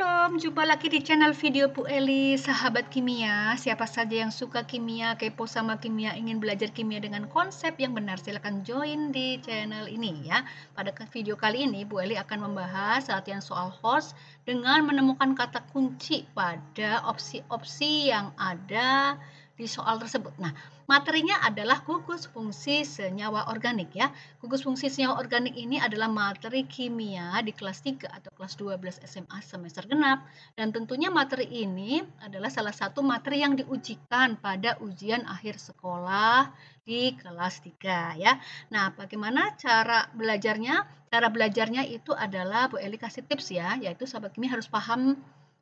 Shalom, jumpa lagi di channel video Bu Eli, sahabat kimia. Siapa saja yang suka kimia, kepo sama kimia, ingin belajar kimia dengan konsep yang benar, silakan join di channel ini ya. Pada video kali ini, Bu Eli akan membahas latihan soal host dengan menemukan kata kunci pada opsi-opsi yang ada di soal tersebut. Nah, materinya adalah gugus fungsi senyawa organik ya. Gugus fungsi senyawa organik ini adalah materi kimia di kelas 3 atau kelas 12 SMA semester genap. Dan tentunya materi ini adalah salah satu materi yang diujikan pada ujian akhir sekolah di kelas 3 ya. Nah, bagaimana cara belajarnya? Cara belajarnya itu adalah Bu Eli kasih tips ya, yaitu sahabat kimia harus paham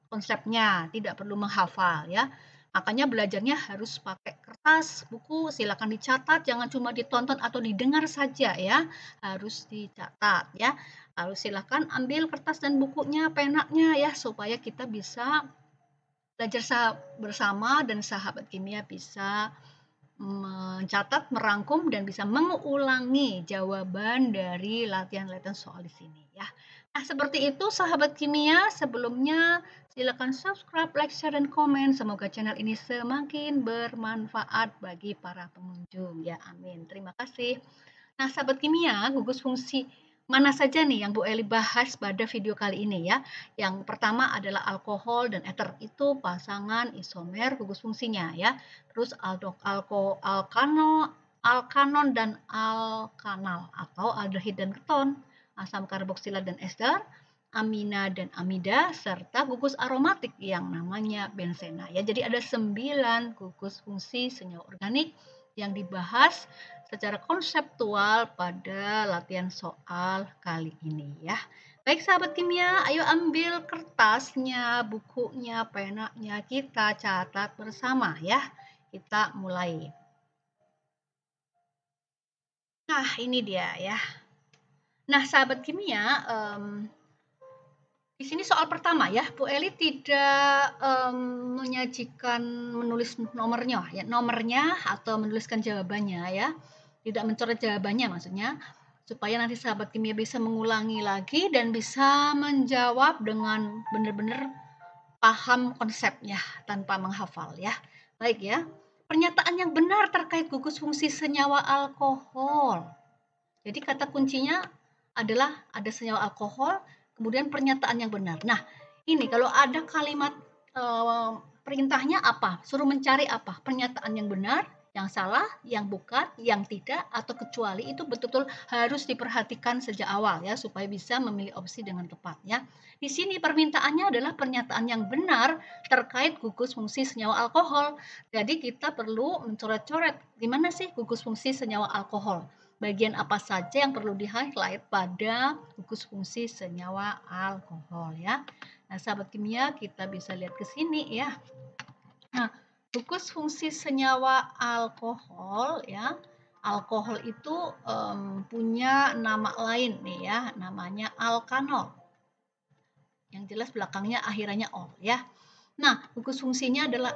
konsepnya, tidak perlu menghafal ya. Makanya belajarnya harus pakai kertas, buku, silakan dicatat, jangan cuma ditonton atau didengar saja ya, harus dicatat ya. Lalu silakan ambil kertas dan bukunya, penanya ya, supaya kita bisa belajar bersama dan sahabat kimia bisa mencatat, merangkum, dan bisa mengulangi jawaban dari latihan-latihan soal di sini ya. Nah, seperti itu sahabat kimia. Sebelumnya silakan subscribe, like, share, dan komen. Semoga channel ini semakin bermanfaat bagi para pengunjung ya. Amin. Terima kasih. Nah, sahabat kimia, gugus fungsi mana saja nih yang Bu Eli bahas pada video kali ini ya. Yang pertama adalah alkohol dan eter. Itu pasangan isomer gugus fungsinya ya. Terus alkanon dan alkanal atau aldehid dan keton, asam karboksilat dan ester, amina dan amida, serta gugus aromatik yang namanya bensena. Ya, jadi ada 9 gugus fungsi senyawa organik yang dibahas secara konseptual pada latihan soal kali ini ya. Baik sahabat kimia, ayo ambil kertasnya, bukunya, penanya, kita catat bersama ya. Kita mulai. Nah, ini dia ya. Nah, sahabat kimia, di sini soal pertama ya, Bu Eli tidak menulis nomornya atau menuliskan jawabannya ya, tidak mencoret jawabannya maksudnya, supaya nanti sahabat kimia bisa mengulangi lagi dan bisa menjawab dengan benar-benar paham konsepnya tanpa menghafal ya. Baik ya, pernyataan yang benar terkait gugus fungsi senyawa alkohol. Jadi kata kuncinya adalah ada senyawa alkohol, kemudian pernyataan yang benar. Nah, ini kalau ada kalimat perintahnya apa? Suruh mencari apa? Pernyataan yang benar, yang salah, yang bukan, yang tidak, atau kecuali itu betul-betul harus diperhatikan sejak awal ya supaya bisa memilih opsi dengan tepat ya. Di sini permintaannya adalah pernyataan yang benar terkait gugus fungsi senyawa alkohol. Jadi kita perlu mencoret-coret di mana sih gugus fungsi senyawa alkohol. Bagian apa saja yang perlu di-highlight pada gugus fungsi senyawa alkohol ya. Nah, sahabat kimia kita bisa lihat ke sini ya. Nah, gugus fungsi senyawa alkohol ya. Alkohol itu punya nama lain nih ya, namanya alkanol. Yang jelas belakangnya akhirannya ol ya. Nah, gugus fungsinya adalah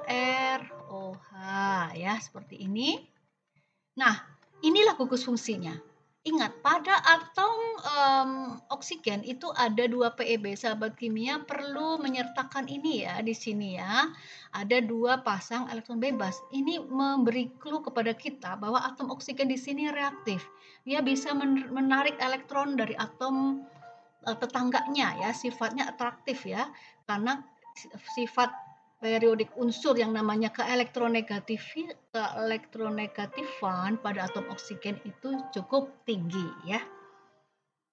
ROH ya, seperti ini. Nah, inilah gugus fungsinya. Ingat, pada atom oksigen itu ada 2 PeB. Sahabat kimia perlu menyertakan ini ya di sini ya. Ada 2 pasang elektron bebas. Ini memberi clue kepada kita bahwa atom oksigen di sini reaktif. Dia bisa menarik elektron dari atom tetangganya ya, sifatnya atraktif ya. Karena sifat periodik unsur yang namanya keelektronegatifan pada atom oksigen itu cukup tinggi ya.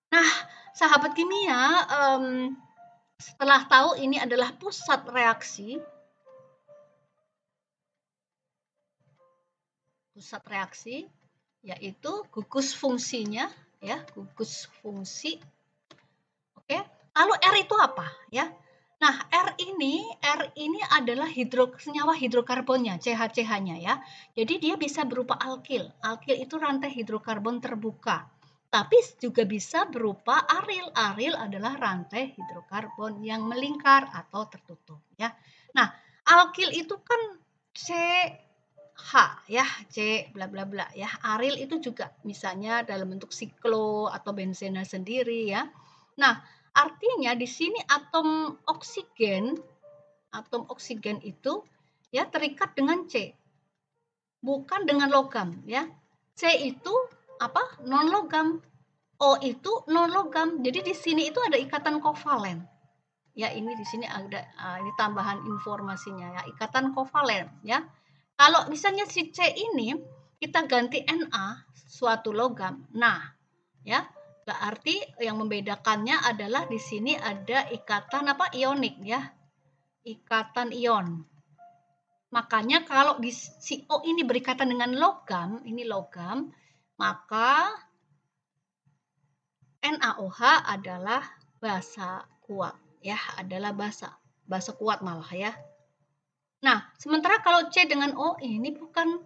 Nah, sahabat kimia, setelah tahu ini adalah pusat reaksi, yaitu gugus fungsinya ya, gugus fungsi. Oke, lalu R itu apa ya? Nah, R ini adalah senyawa hidrokarbonnya, CH-CH-nya ya. Jadi dia bisa berupa alkil. Alkil itu rantai hidrokarbon terbuka. Tapi juga bisa berupa aril. Aril adalah rantai hidrokarbon yang melingkar atau tertutup ya. Nah, alkil itu kan CH ya, C bla bla bla ya. Aril itu juga misalnya dalam bentuk siklo atau benzena sendiri ya. Nah, Artinya di sini atom oksigen itu ya terikat dengan C, bukan dengan logam ya. C itu apa? Non logam. O itu non logam. Jadi di sini itu ada ikatan kovalen. Ya, ini di sini ada ini tambahan informasinya ya, ikatan kovalen ya. Kalau misalnya si C ini kita ganti Na suatu logam. Nah, ya, berarti yang membedakannya adalah di sini ada ikatan apa? Ionik ya. Ikatan ion. Makanya kalau di si O ini berikatan dengan logam, ini logam, maka NaOH adalah basa kuat ya, adalah basa kuat malah ya. Nah, sementara kalau C dengan O ini bukan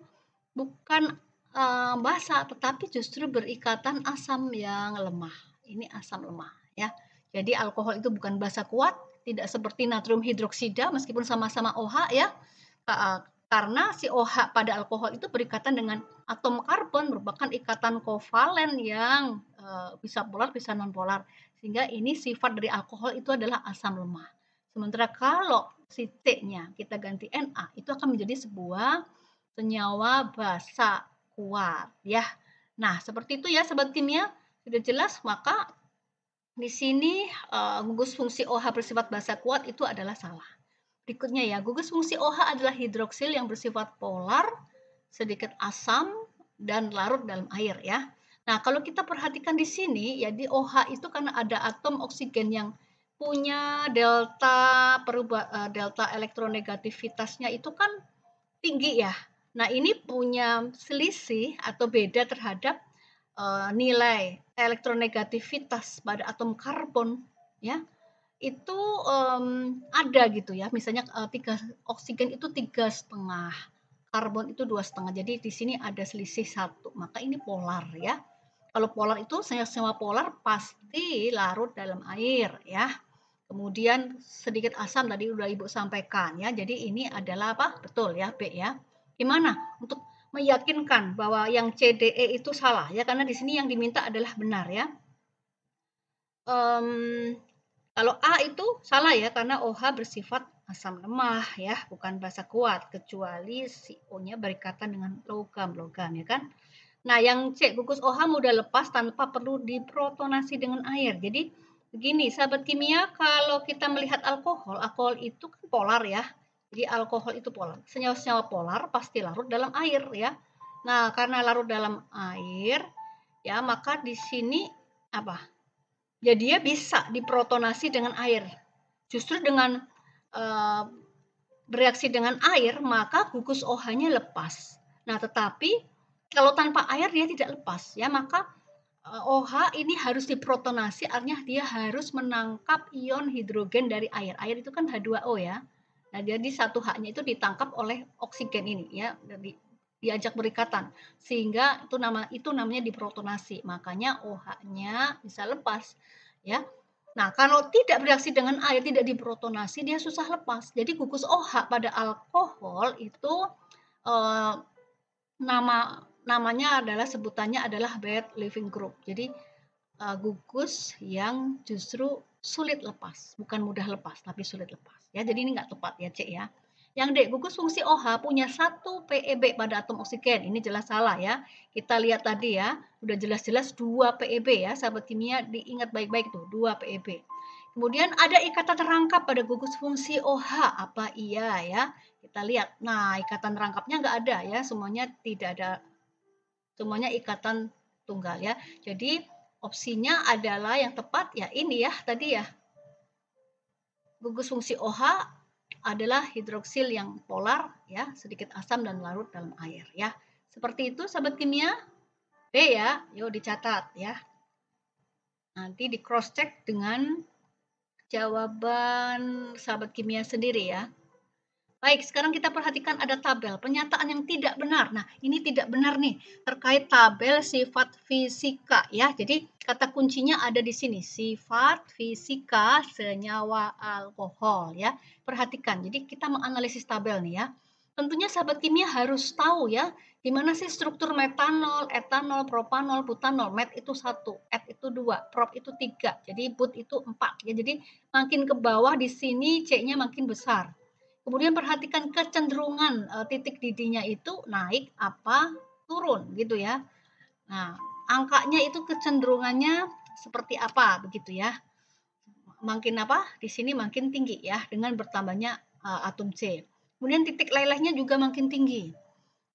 basa, tetapi justru berikatan asam yang lemah. Ini asam lemah ya. Jadi alkohol itu bukan basa kuat, tidak seperti natrium hidroksida meskipun sama-sama OH ya. Karena si OH pada alkohol itu berikatan dengan atom karbon, merupakan ikatan kovalen yang bisa polar bisa non polar, sehingga ini sifat dari alkohol itu adalah asam lemah. Sementara kalau si C-nya kita ganti Na, itu akan menjadi sebuah senyawa basa kuat ya. Nah, seperti itu ya sobat kimia, sudah jelas. Maka di sini gugus fungsi OH bersifat basa kuat itu adalah salah. Berikutnya ya, gugus fungsi OH adalah hidroksil yang bersifat polar, sedikit asam dan larut dalam air ya. Nah, kalau kita perhatikan di sini ya, di OH itu karena ada atom oksigen yang punya delta elektronegativitasnya itu kan tinggi ya. Nah, ini punya selisih atau beda terhadap nilai elektronegativitas pada atom karbon ya. Itu ada gitu ya. Misalnya oksigen itu 3,5, karbon itu 2,5. Jadi di sini ada selisih 1. Maka ini polar ya. Kalau polar itu senyawa polar pasti larut dalam air ya. Kemudian sedikit asam tadi udah Ibu sampaikan ya. Jadi ini adalah apa? Betul ya, B ya. Gimana untuk meyakinkan bahwa yang CDE itu salah ya, karena di sini yang diminta adalah benar ya. Kalau A itu salah ya, karena OH bersifat asam lemah ya, bukan basa kuat, kecuali si O-nya berikatan dengan logam ya kan. Nah, yang C, gugus OH mudah lepas tanpa perlu diprotonasi dengan air. Jadi begini, sahabat kimia, kalau kita melihat alkohol itu kan polar ya. Jadi alkohol itu polar. Senyawa-senyawa polar pasti larut dalam air ya. Nah, karena larut dalam air ya, maka di sini apa? Ya dia bisa diprotonasi dengan air. Justru dengan bereaksi dengan air, maka gugus OH-nya lepas. Nah, tetapi kalau tanpa air dia tidak lepas ya, maka OH ini harus diprotonasi, artinya dia harus menangkap ion hidrogen dari air. Air itu kan H2O ya. Nah, jadi satu H-nya itu ditangkap oleh oksigen ini ya, diajak berikatan. Sehingga itu namanya diprotonasi. Makanya OH-nya bisa lepas ya. Nah, kalau tidak bereaksi dengan air, tidak diprotonasi, dia susah lepas. Jadi gugus OH pada alkohol itu namanya adalah sebutannya adalah bad living group. Jadi gugus yang justru sulit lepas, bukan mudah lepas tapi sulit lepas ya. Jadi ini nggak tepat ya, C ya. Yang D, gugus fungsi OH punya 1 PeB pada atom oksigen. Ini jelas salah ya. Kita lihat tadi ya, udah jelas-jelas 2 PeB ya, sahabat kimia, diingat baik-baik tuh, 2 PeB. Kemudian ada ikatan rangkap pada gugus fungsi OH. Apa iya ya? Kita lihat. Nah, ikatan rangkapnya nggak ada ya, semuanya tidak ada. Semuanya ikatan tunggal ya. Jadi opsinya adalah yang tepat ya ini ya tadi ya. Gugus fungsi OH adalah hidroksil yang polar ya, sedikit asam dan larut dalam air ya. Seperti itu sahabat kimia. B ya, yuk dicatat ya. Nanti di cross check dengan jawaban sahabat kimia sendiri ya. Baik, sekarang kita perhatikan ada tabel pernyataan yang tidak benar. Nah, ini tidak benar nih terkait tabel sifat fisika ya. Jadi kata kuncinya ada di sini, sifat fisika senyawa alkohol ya. Perhatikan. Jadi kita menganalisis tabel nih ya. Tentunya sahabat kimia harus tahu ya, gimana sih struktur metanol, etanol, propanol, butanol. Met itu 1, et itu 2, prop itu 3, jadi but itu 4 ya. Jadi makin ke bawah di sini C-nya makin besar. Kemudian perhatikan kecenderungan titik didihnya itu naik apa turun gitu ya. Nah, angkanya itu kecenderungannya seperti apa begitu ya. Makin apa? Di sini makin tinggi ya dengan bertambahnya atom C. Kemudian titik lelehnya juga makin tinggi.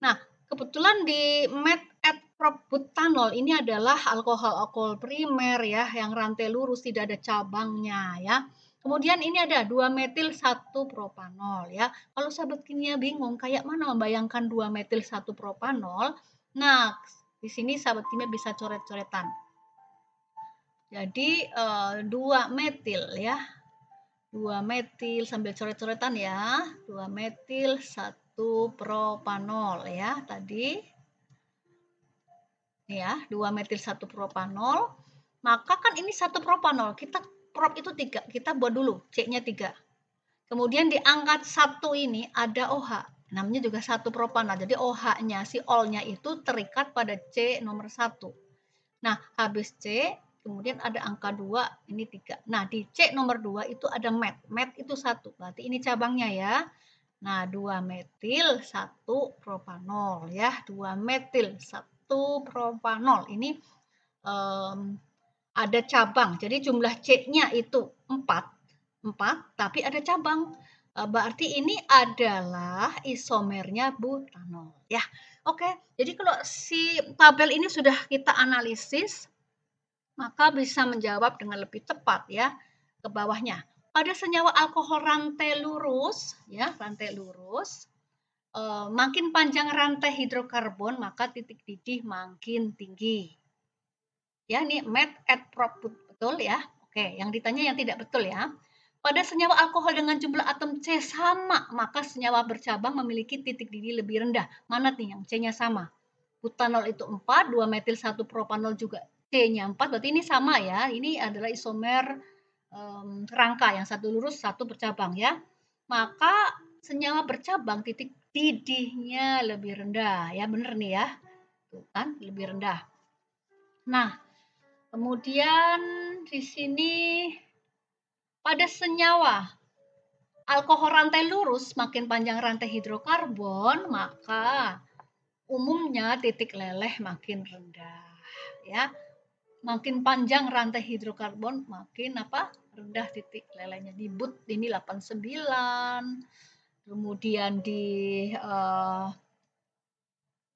Nah, kebetulan di met et probutanol ini adalah alkohol primer ya, yang rantai lurus tidak ada cabangnya ya. Kemudian ini ada 2 metil 1 propanol ya. Kalau sahabat kimia bingung kayak mana membayangkan 2 metil 1 propanol, nah di sini sahabat kimia bisa coret-coretan. Jadi 2 metil ya. 2 metil sambil coret-coretan ya. 2 metil 1 propanol ya tadi. Ini ya, 2 metil 1 propanol. Maka kan ini 1 propanol. Kita prop itu 3. Kita buat dulu C-nya 3. Kemudian diangkat 1 ini ada OH. Namanya juga 1 propanol. Jadi OH-nya, si ol-nya itu terikat pada C nomor 1. Nah, habis C, kemudian ada angka 2, ini 3. Nah, di C nomor 2 itu ada met. Met itu 1, berarti ini cabangnya ya. Nah, 2 metil 1 propanol ya. 2 metil 1 propanol. Ini ada cabang. Jadi jumlah C-nya itu 4, tapi ada cabang. Berarti ini adalah isomernya butanol ya. Oke, jadi kalau si tabel ini sudah kita analisis, maka bisa menjawab dengan lebih tepat ya ke bawahnya. Pada senyawa alkohol rantai lurus, ya rantai lurus, makin panjang rantai hidrokarbon maka titik didih makin tinggi. Ya, ini met et prop betul ya. Oke, yang ditanya yang tidak betul ya. Pada senyawa alkohol dengan jumlah atom C sama, maka senyawa bercabang memiliki titik didih lebih rendah. Mana nih yang C-nya sama? Butanol itu 4, 2 metil 1 propanol juga C-nya 4, berarti ini sama ya. Ini adalah isomer rangka, yang satu lurus, satu bercabang ya. Maka senyawa bercabang titik didihnya lebih rendah ya, bener nih ya. Tuh kan, lebih rendah. Nah, kemudian di sini pada senyawa alkohol rantai lurus, makin panjang rantai hidrokarbon, maka umumnya titik leleh makin rendah ya. Makin panjang rantai hidrokarbon makin apa? Rendah titik lelehnya. Di but ini 89. Kemudian di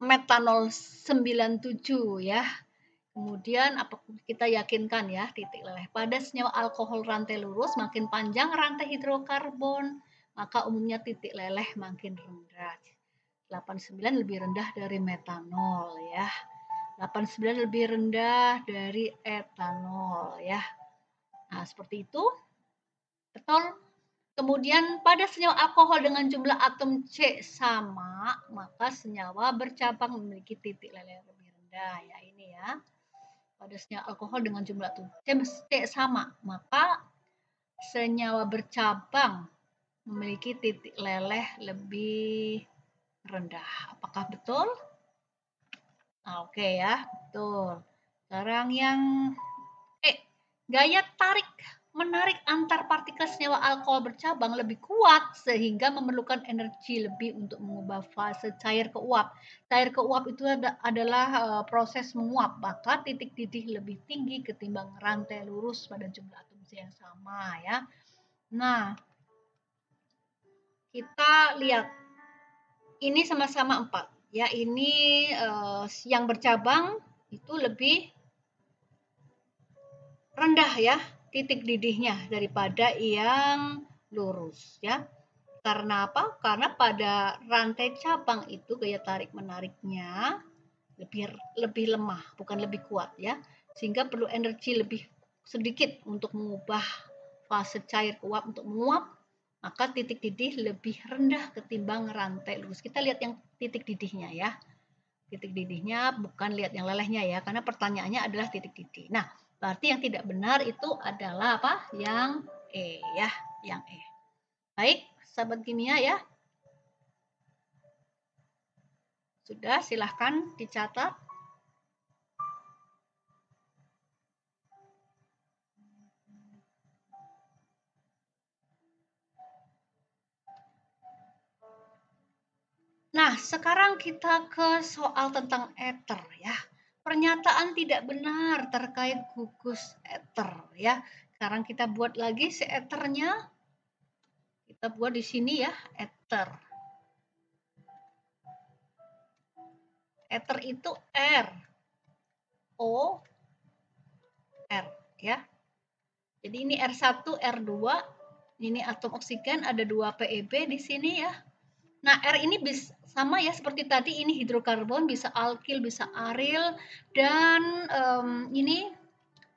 metanol 97 ya. Kemudian apa kita yakinkan ya titik leleh. Pada senyawa alkohol rantai lurus makin panjang rantai hidrokarbon, maka umumnya titik leleh makin rendah. 89 lebih rendah dari metanol ya. 89 lebih rendah dari etanol ya. Nah, seperti itu. Betul. Kemudian pada senyawa alkohol dengan jumlah atom C sama, maka senyawa bercabang memiliki titik leleh lebih rendah ya ini ya. Pada senyawa alkohol dengan jumlah atom C sama, maka senyawa bercabang memiliki titik leleh lebih rendah. Apakah betul? Oke ya, betul. Sekarang yang gaya tarik menarik antar partikel senyawa alkohol bercabang lebih kuat sehingga memerlukan energi lebih untuk mengubah fase cair ke uap. Cair ke uap itu adalah proses menguap, maka titik didih lebih tinggi ketimbang rantai lurus pada jumlah atom C yang sama ya. Nah, kita lihat ini sama-sama 4 ya. Ini yang bercabang itu lebih rendah ya titik didihnya daripada yang lurus ya. Karena apa? Karena pada rantai cabang itu gaya tarik menariknya lebih lemah, bukan lebih kuat ya. Sehingga perlu energi lebih sedikit untuk mengubah fase cair ke uap untuk menguap, maka titik didih lebih rendah ketimbang rantai lurus. Kita lihat yang titik didihnya ya. Titik didihnya bukan lihat yang lelehnya ya, karena pertanyaannya adalah titik didih. Nah, berarti yang tidak benar itu adalah apa? Yang E ya, yang E. Baik, sahabat kimia ya. Sudah, silahkan dicatat. Nah, sekarang kita ke soal tentang ether ya. Pernyataan tidak benar terkait gugus ether ya. Sekarang kita buat lagi si ethernya. Kita buat di sini ya, ether. Ether itu R, O, R ya. Jadi ini R1, R2. Ini atom oksigen, ada 2 PeB di sini ya. Nah, R ini bisa sama ya seperti tadi, ini hidrokarbon, bisa alkil, bisa aril, dan ini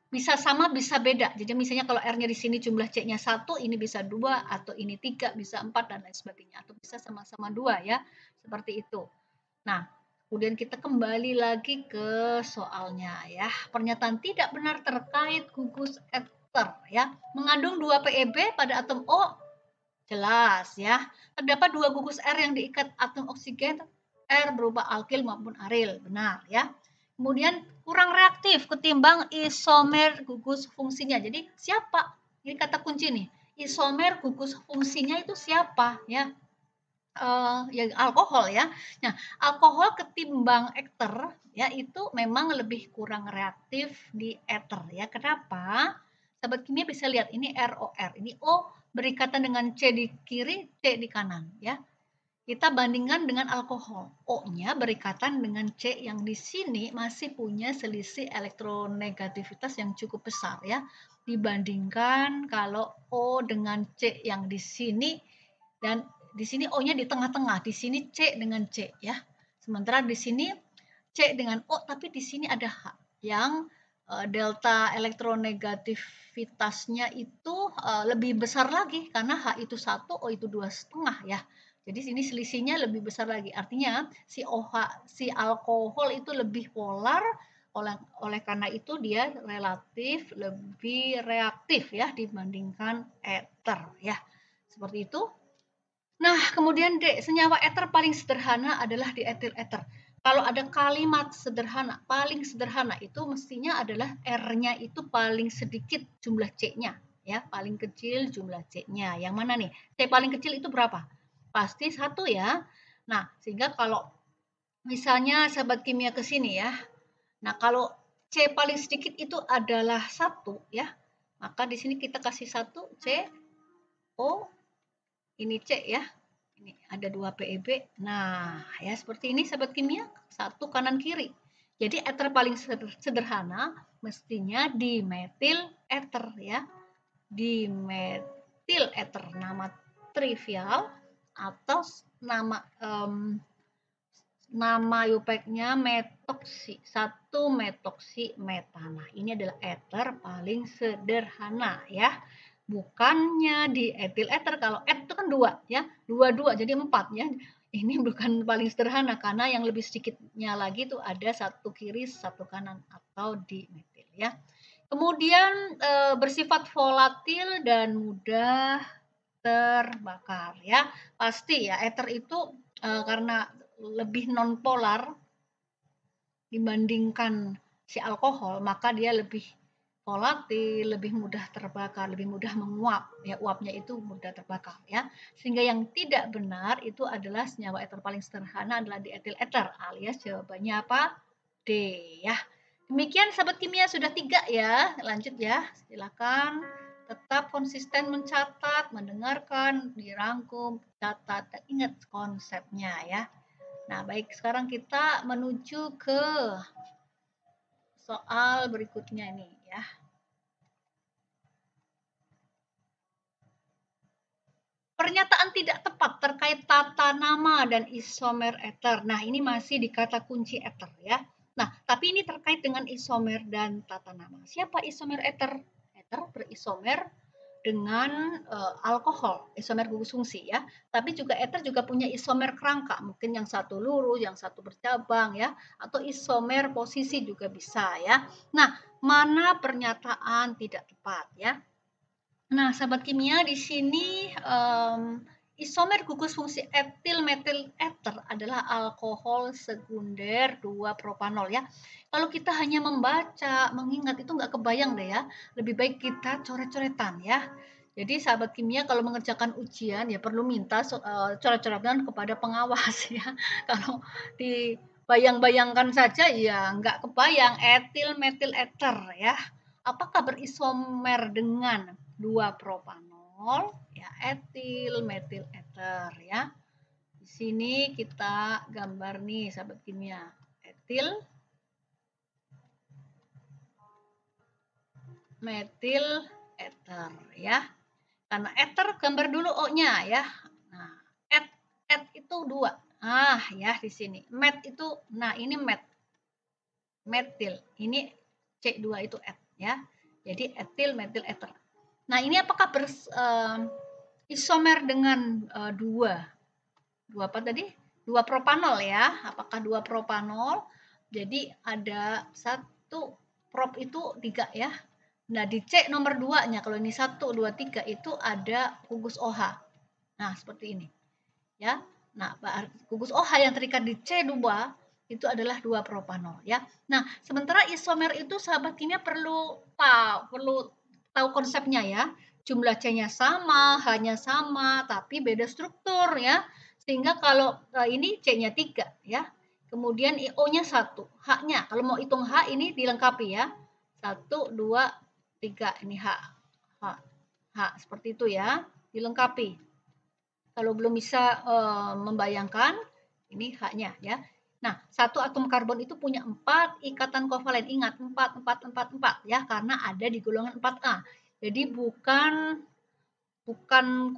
bisa sama, bisa beda. Jadi misalnya kalau R-nya di sini jumlah C-nya 1, ini bisa 2, atau ini 3, bisa 4, dan lain sebagainya. Atau bisa sama-sama 2 ya, seperti itu. Nah, kemudian kita kembali lagi ke soalnya ya. Pernyataan tidak benar terkait gugus ether ya. Mengandung 2 PeB pada atom O, jelas ya. Terdapat 2 gugus R yang diikat atom oksigen, R berupa alkil maupun aril, benar ya. Kemudian kurang reaktif ketimbang isomer gugus fungsinya. Jadi siapa? Ini kata kunci nih. Isomer gugus fungsinya itu siapa ya? Ya alkohol ya. Nah, alkohol ketimbang ether ya itu memang lebih kurang reaktif di ether ya. Kenapa? Sahabat kimia bisa lihat ini ROR. Ini O berikatan dengan C di kiri, C di kanan ya. Kita bandingkan dengan alkohol. O-nya berikatan dengan C yang di sini masih punya selisih elektronegativitas yang cukup besar ya. Dibandingkan kalau O dengan C yang di sini, dan di sini O-nya di tengah-tengah, di sini C dengan C ya. Sementara di sini C dengan O, tapi di sini ada H yang delta elektronegativitasnya itu lebih besar lagi karena H itu 1, O itu 2,5 ya. Jadi sini selisihnya lebih besar lagi. Artinya si OH, si alkohol itu lebih polar, oleh karena itu dia relatif lebih reaktif ya dibandingkan ether ya. Seperti itu. Nah, kemudian D, senyawa ether paling sederhana adalah dietil ether. Kalau ada kalimat sederhana, paling sederhana itu mestinya adalah R-nya itu paling sedikit jumlah C-nya ya, paling kecil jumlah C-nya. Yang mana nih? C paling kecil itu berapa? Pasti 1 ya. Nah, sehingga kalau misalnya sahabat kimia ke sini ya. Nah, kalau C paling sedikit itu adalah 1 ya. Maka di sini kita kasih 1 C O, ini C ya. Ini ada 2 PeB. Nah, ya seperti ini sahabat kimia, 1 kanan kiri. Jadi ether paling sederhana mestinya dimetil ether ya. Dimetil ether, nama trivial atau nama nama UPEC-nya metoksi, 1 metoksi metana. Ini adalah ether paling sederhana ya. Bukannya di etil ether, kalau et itu kan 2 ya. 2 jadi 4 ya. Ini bukan paling sederhana karena yang lebih sedikitnya lagi itu ada 1 kiri, 1 kanan atau di metil ya. Kemudian bersifat volatil dan mudah terbakar ya. Pasti ya ether itu karena lebih nonpolar dibandingkan si alkohol, maka dia lebih volatil, lebih mudah terbakar, lebih mudah menguap ya, uapnya itu mudah terbakar ya. Sehingga yang tidak benar itu adalah senyawa ether paling sederhana adalah dietil ether, alias jawabannya apa? D ya. Demikian sahabat kimia sudah 3 ya. Lanjut ya. Silakan tetap konsisten mencatat, mendengarkan, dirangkum, catat, dan ingat konsepnya ya. Nah, baik, sekarang kita menuju ke soal berikutnya ini ya. Pernyataan tidak tepat terkait tata nama dan isomer ether. Nah, ini masih di kata kunci ether ya. Nah, tapi ini terkait dengan isomer dan tata nama. Siapa isomer ether? Ether berisomer dengan alkohol, isomer gugus fungsi ya. Tapi juga ether juga punya isomer kerangka, mungkin yang satu lurus, yang satu bercabang ya, atau isomer posisi juga bisa ya. Nah, mana pernyataan tidak tepat ya? Nah, sahabat kimia di sini isomer gugus fungsi etil metil ether adalah alkohol sekunder 2-propanol ya. Kalau kita hanya membaca, mengingat itu nggak kebayang deh ya. Lebih baik kita coret-coretan ya. Jadi sahabat kimia kalau mengerjakan ujian ya perlu minta coret-coretan kepada pengawas ya. Kalau dibayang-bayangkan saja ya nggak kebayang etil metil ether ya. Apakah berisomer dengan 2-propanol? Ya, etil metil ether ya. Di sini kita gambar nih sahabat kimia. Etil metil ether ya. Karena ether gambar dulu O-nya ya. Nah, et itu 2. Ah, ya di sini. Met itu nah ini metil. Ini C2 itu et ya. Jadi etil metil ether. Nah, ini apakah isomer dengan 2 apa tadi? 2-propanol ya. Apakah 2-propanol? Jadi ada 1 prop itu 3 ya. Nah, di C nomor 2-nya kalau ini 1 2 3 itu ada gugus OH. Nah, seperti ini. Ya. Nah, gugus OH yang terikat di C2 itu adalah 2-propanol ya. Nah, sementara isomer itu sahabat kimia perlu tahu konsepnya ya. Jumlah C-nya sama, H-nya sama, tapi beda struktur ya. Sehingga kalau ini C-nya 3 ya. Kemudian O-nya 1, H-nya kalau mau hitung H ini dilengkapi ya. 1 2 3 ini H seperti itu ya, dilengkapi. Kalau belum bisa membayangkan ini H-nya ya. Nah, 1 atom karbon itu punya 4 ikatan kovalen. Ingat 4 ya, karena ada di golongan 4A. Jadi bukan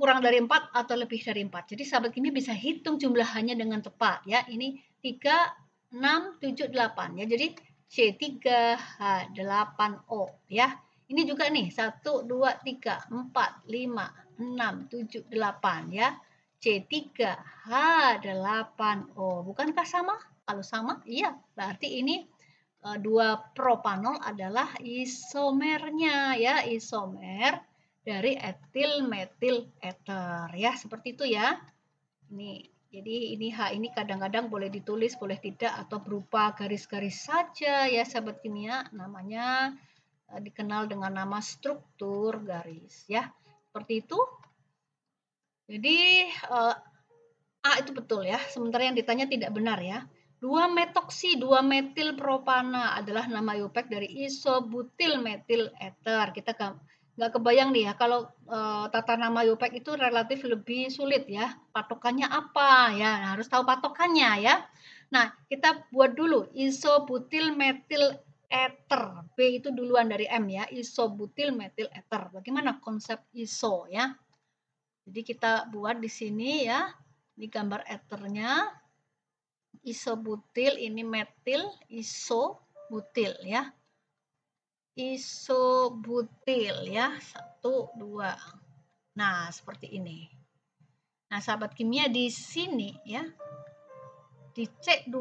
kurang dari 4 atau lebih dari 4. Jadi sahabat kimia bisa hitung jumlahannya dengan tepat ya. Ini 3, 6, 7, 8 ya. Jadi C3H8O ya. Ini juga nih 1, 2, 3, 4, 5, 6, 7, 8 ya. C3H8O. Bukankah sama? Kalau sama, iya. Berarti ini 2-propanol adalah isomernya ya, isomer dari etil metil ether ya, seperti itu ya. Jadi ini H ini kadang-kadang boleh ditulis, boleh tidak, atau berupa garis-garis saja ya sahabat kimia, namanya dikenal dengan nama struktur garis ya. Seperti itu. Jadi A itu betul ya, sementara yang ditanya tidak benar ya. 2-metoksi 2-metil propana adalah nama IUPAC dari isobutil metil ether. Kita nggak kebayang nih ya, kalau tata nama IUPAC itu relatif lebih sulit ya. Patokannya apa ya? Nah, harus tahu patokannya ya. Nah, kita buat dulu isobutil metil ether. B itu duluan dari M ya, isobutil metil ether. Bagaimana konsep iso ya? Jadi kita buat di sini ya. Ini gambar ethernya. Isobutil ini metil, isobutil ya. Isobutil ya. 1, 2. Nah, seperti ini. Nah, sahabat kimia di sini ya. Di C2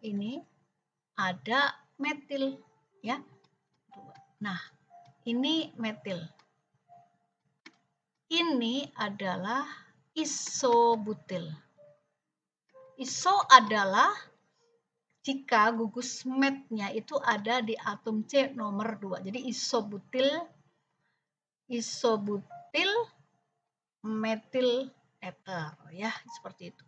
ini ada metil ya. Nah, ini metil. Ini adalah isobutil. Iso adalah jika gugus metnya itu ada di atom C nomor 2. Jadi isobutil metil ether ya, seperti itu.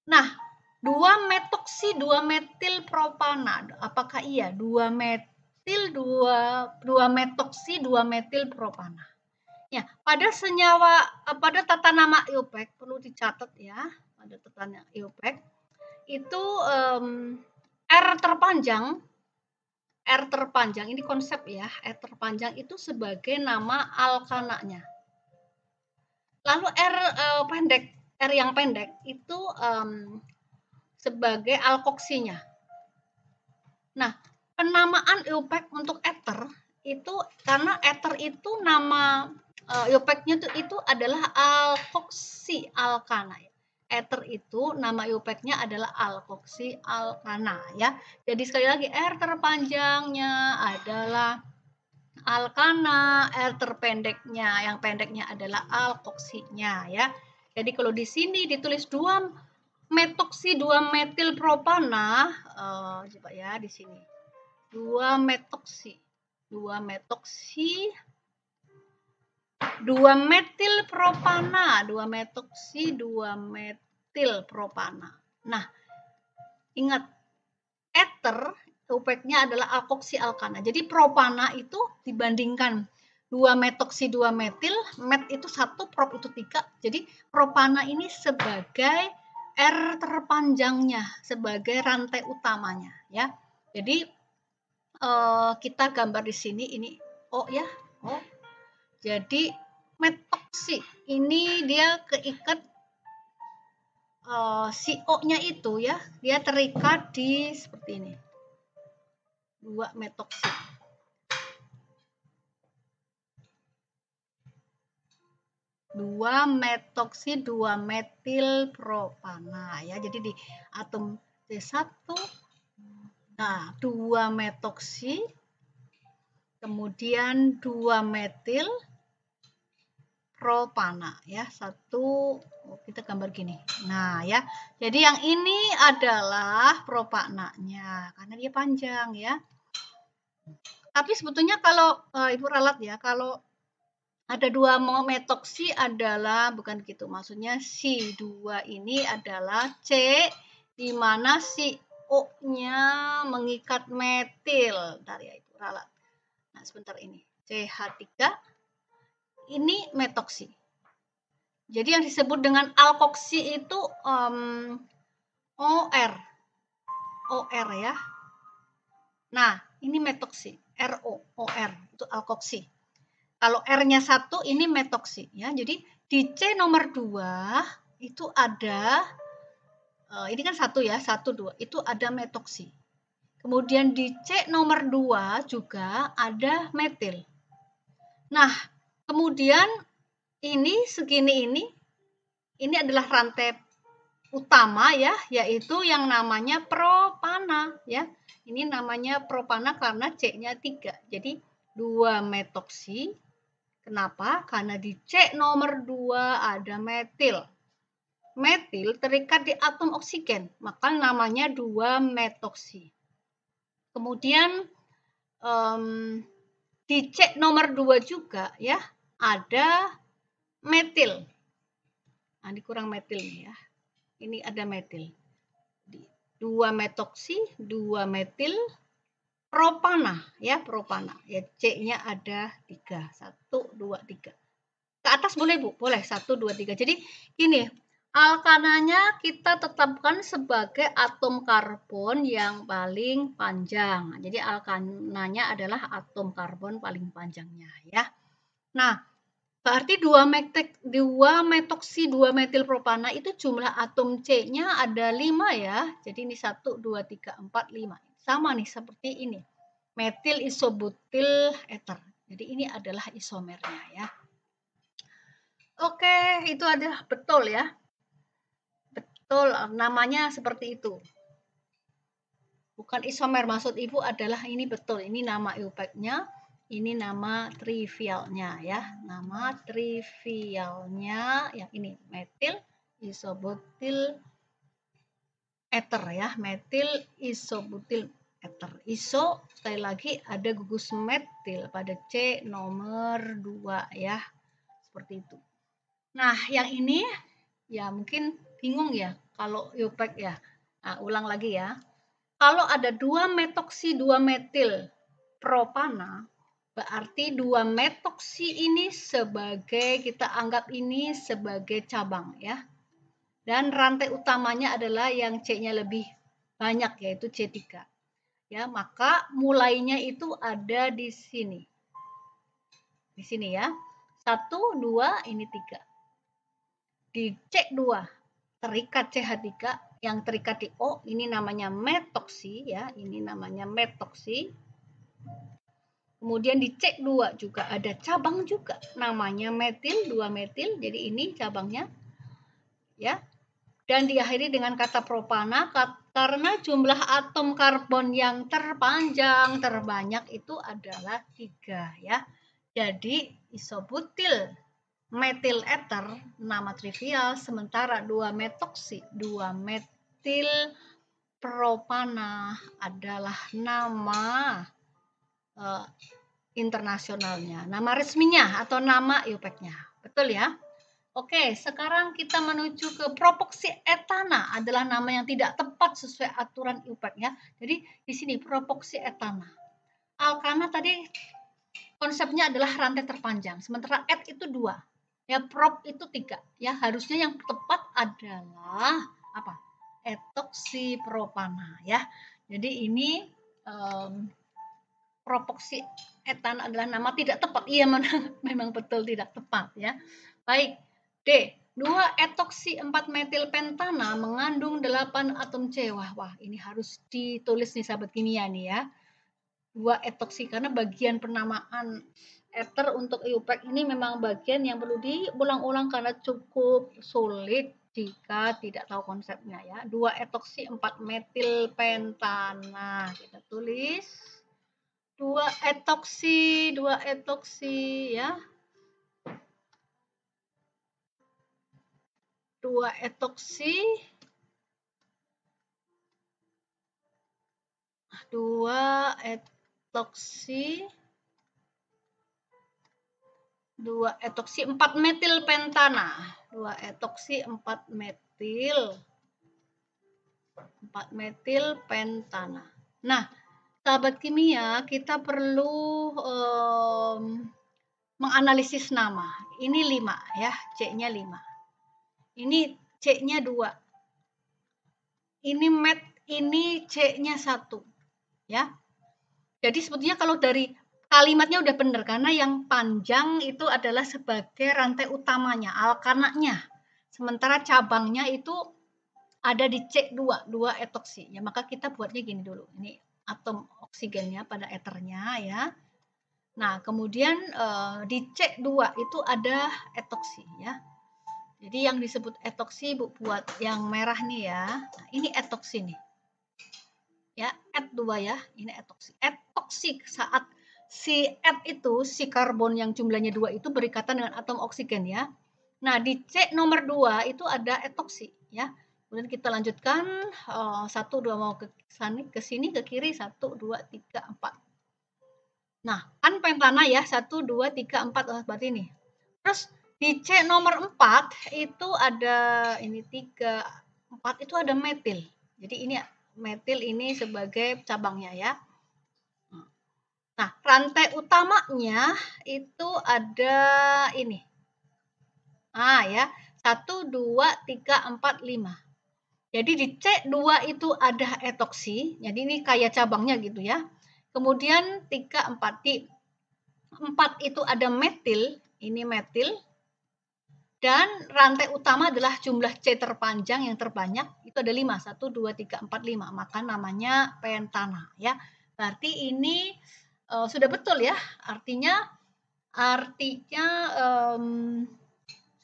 Nah, 2-metoksi 2-metil propana. Apakah iya 2-metil 2-metoksi 2-metil propana? Ya, pada tata nama IUPAC perlu dicatat ya, pada tata nama IUPAC itu R terpanjang ini konsep ya, R terpanjang itu sebagai nama alkananya. Lalu R yang pendek itu sebagai alkoksinya. Nah, penamaan IUPAC untuk ether itu karena ether itu nama IUPAC-nya itu adalah alkoksi alkana. Ether itu nama IUPAC-nya adalah alkoksi alkana ya. Jadi sekali lagi R terpanjangnya adalah alkana, R terpendeknya, yang pendeknya adalah alkoksinya ya. Jadi kalau di sini ditulis 2 metoksi 2 metil propana, coba ya di sini. 2 metoksi 2 metoksi 2 metil propana, 2 metoksi 2 metil propana. Nah, ingat ether UPEC-nya adalah alkoksi alkana. Jadi propana itu dibandingkan 2 metoksi 2 metil, met itu 1, prop itu 3. Jadi propana ini sebagai R terpanjangnya, sebagai rantai utamanya ya. Jadi kita gambar di sini ini O ya, O. Jadi metoksi ini dia keikat si O-nya itu ya, dia terikat di seperti ini. 2 metoksi. Dua metoksi 2 metil propana ya. Jadi di atom C1 nah 2 metoksi kemudian 2 metil propana ya. Satu kita gambar gini. Nah ya. Jadi yang ini adalah propananya karena dia panjang ya. Tapi sebetulnya kalau Ibu ralat ya, kalau ada 2 metoksi adalah bukan gitu. Maksudnya si 2 ini adalah C di mana si O-nya mengikat metil. Bentar ya Ibu ralat. Nah, sebentar ini. CH3 ini metoksi. Jadi yang disebut dengan alkoksi itu OR. OR ya. Nah, ini metoksi. RO, OR itu alkoksi. Kalau R-nya 1 ini metoksi ya. Jadi di C nomor 2 itu ada ini kan 1 ya, 1 2 itu ada metoksi. Kemudian di C nomor 2 juga ada metil. Nah, kemudian ini segini ini adalah rantai utama ya, yaitu yang namanya propana ya. Ini namanya propana karena C-nya 3. Jadi 2 metoksi. Kenapa? Karena di C nomor 2 ada metil. Metil terikat di atom oksigen, maka namanya 2 metoksi. Kemudian di C nomor 2 juga ya ada metil. Nah, ini kurang metil nih ya. Ini ada metil. 2 metoksi, 2 metil propana ya, propana. Ya C-nya ada 3. 1 2 3. Ke atas boleh Bu? Boleh. 1 2 3. Jadi gini, alkananya kita tetapkan sebagai atom karbon yang paling panjang. Jadi alkananya adalah atom karbon paling panjangnya ya. Nah, berarti 2 metoksi 2 metil propana itu jumlah atom C-nya ada 5 ya. Jadi ini 1 2 3 4 5. Sama nih seperti ini. Metil isobutil ether. Jadi ini adalah isomernya ya. Oke, itu adalah betul ya. Betul, namanya seperti itu. Bukan isomer, maksud Ibu adalah ini betul. Ini nama IUPAC-nya. Ini nama trivialnya ya. Nama trivialnya yang ini metil isobutil ether ya. Metil isobutil ether. Iso sekali lagi ada gugus metil pada C nomor 2 ya. Seperti itu. Nah, yang ini ya mungkin bingung ya kalau IUPAC ya. Nah, ulang lagi ya. Kalau ada 2 metoksi 2 metil propana, berarti 2 metoksi ini sebagai, kita anggap ini sebagai cabang ya. Dan rantai utamanya adalah yang C-nya lebih banyak yaitu C3. Ya, maka mulainya itu ada di sini. Di sini ya. 1 2 ini 3. Di C2 terikat CH3 yang terikat di O, ini namanya metoksi ya, ini namanya metoksi. Kemudian di C2 juga ada cabang juga, namanya metil, 2 metil, jadi ini cabangnya ya. Dan diakhiri dengan kata propana, Karena jumlah atom karbon yang terbanyak itu adalah 3 ya. Jadi isobutil metil ether nama trivial, sementara 2-metoksi, 2-metil propana adalah nama internasionalnya, nama resminya atau nama IUPAC-nya. Betul ya? Oke, sekarang kita menuju ke propoksi etana adalah nama yang tidak tepat sesuai aturan IUPAC ya. Jadi di sini propoksi etana. Alkana tadi konsepnya adalah rantai terpanjang, sementara et itu 2. Ya, prop itu 3. Ya, harusnya yang tepat adalah apa? Etoksipropana ya. Jadi ini propoksi etana adalah nama tidak tepat. Iya, memang betul tidak tepat ya. Baik. D. 2-etoksi-4-metil-pentana mengandung 8 atom C. Wah, ini harus ditulis nih sahabat kimia nih ya. 2-etoksi karena bagian penamaan ether untuk IUPAC ini memang bagian yang perlu diulang-ulang karena cukup sulit jika tidak tahu konsepnya ya. 2-etoksi-4-metil-pentana. Kita tulis 2-etoksi ya. 2-etoksi 4-metil pentana. 2-etoksi 4-metil pentana. Nah, sahabat kimia, kita perlu menganalisis nama. Ini 5 ya, C-nya 5. Ini C-nya 2. Ini C-nya 1. Ya. Jadi sebetulnya kalau dari kalimatnya udah benar karena yang panjang itu adalah sebagai rantai utamanya, alkananya. Sementara cabangnya itu ada di C2, 2-etoksi. Ya, maka kita buatnya gini dulu. Ini atom oksigennya pada eternya ya. Nah, kemudian di C2 itu ada etoksi ya. Jadi yang disebut etoksi buat yang merah nih ya. Nah, ini etoksi nih. Ya, Et2 ya. Ini etoksi. Etoksi saat si Et itu, si karbon yang jumlahnya 2 itu berikatan dengan atom oksigen ya. Nah, di C nomor 2 itu ada etoksi ya. Kemudian kita lanjutkan 1 2 mau ke sini ke kiri 1 2 3 4. Nah, kan pentana ya 1 2 3 4 berarti ini. Terus di C nomor 4 itu ada ini 3, 4 itu ada metil. Jadi ini metil ini sebagai cabangnya ya. Nah, rantai utamanya itu ada ini. Ya, 1, 2, 3, 4, 5. Jadi di C2 itu ada etoksi. Jadi ini kayak cabangnya gitu ya. Kemudian 3, 4. Di 4 itu ada metil. Ini metil. Dan rantai utama adalah jumlah C terpanjang yang terbanyak itu ada 5, 1, 2, 3, 4, 5. Maka namanya pentana ya. Berarti ini sudah betul ya. Artinya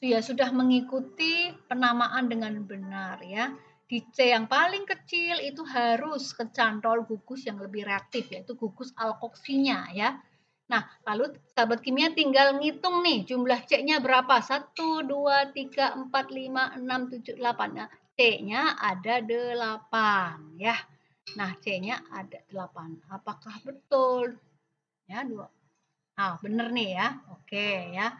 sudah mengikuti penamaan dengan benar ya. Di C yang paling kecil itu harus kecantol gugus yang lebih reaktif yaitu gugus alkoksinya ya. Nah, lalu sahabat kimia tinggal ngitung nih jumlah C-nya berapa? 1, 2, 3, 4, 5, 6, 7, 8. Nah, C-nya ada 8 ya. Nah, C-nya ada 8. Apakah betul? Ya, 2. Nah, benar nih ya. Oke ya.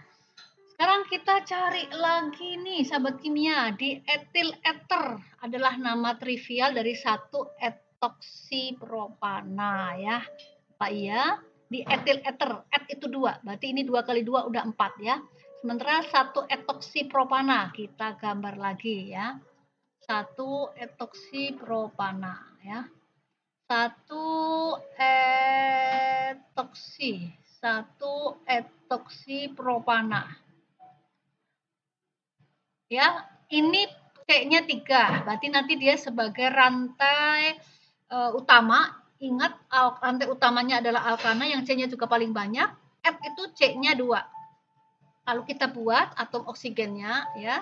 Sekarang kita cari lagi nih sahabat kimia. Di etil ether adalah nama trivial dari 1-etoksipropana ya. Pak iya? Di etil ether, et itu 2, berarti ini 2 kali 2 udah 4 ya. Sementara 1-etoksipropana, kita gambar lagi ya. 1-etoksipropana ya. 1-etoksipropana. Ya, ini C-nya 3, berarti nanti dia sebagai rantai utama. Ingat rantai utamanya adalah alkana yang C-nya juga paling banyak. F itu C-nya 2. Lalu kita buat atom oksigennya ya.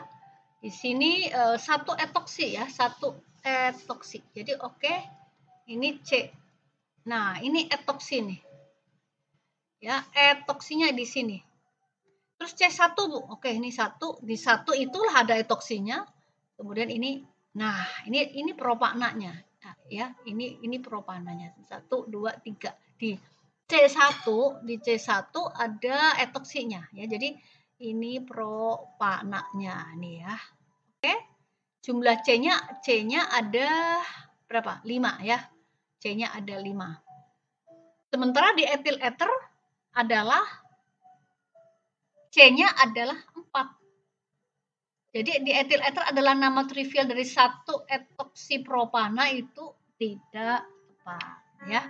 Di sini satu etoksi ya, satu etoksi. Jadi oke, ini C. Nah, ini etoksi nih. Ya, etoksinya di sini. Terus C1 Bu. Oke, ini satu, di satu itulah ada etoksinya. Kemudian ini, nah, ini propananya. Nah, ya, ini propananya. 1 2 3. Di C1 ada etoksinya ya. Jadi ini propananya nih ya. Oke. Jumlah C-nya ada berapa? 5 ya. C-nya ada 5. Sementara di etil ether adalah C-nya adalah 4. Jadi di etil ether adalah nama trivial dari satu etoksipropana itu tidak tepat ya.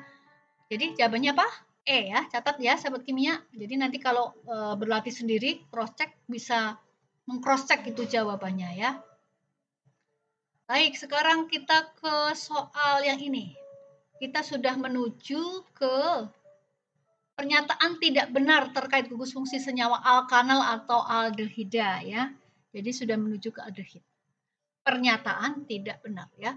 Jadi jawabannya apa? E ya, catat ya sahabat kimia. Jadi nanti kalau berlatih sendiri cross check bisa mengcross check itu jawabannya ya. Baik, sekarang kita ke soal yang ini. Kita sudah menuju ke pernyataan tidak benar terkait gugus fungsi senyawa alkanal atau aldehida ya. Jadi sudah menuju ke aldehid. Pernyataan tidak benar ya.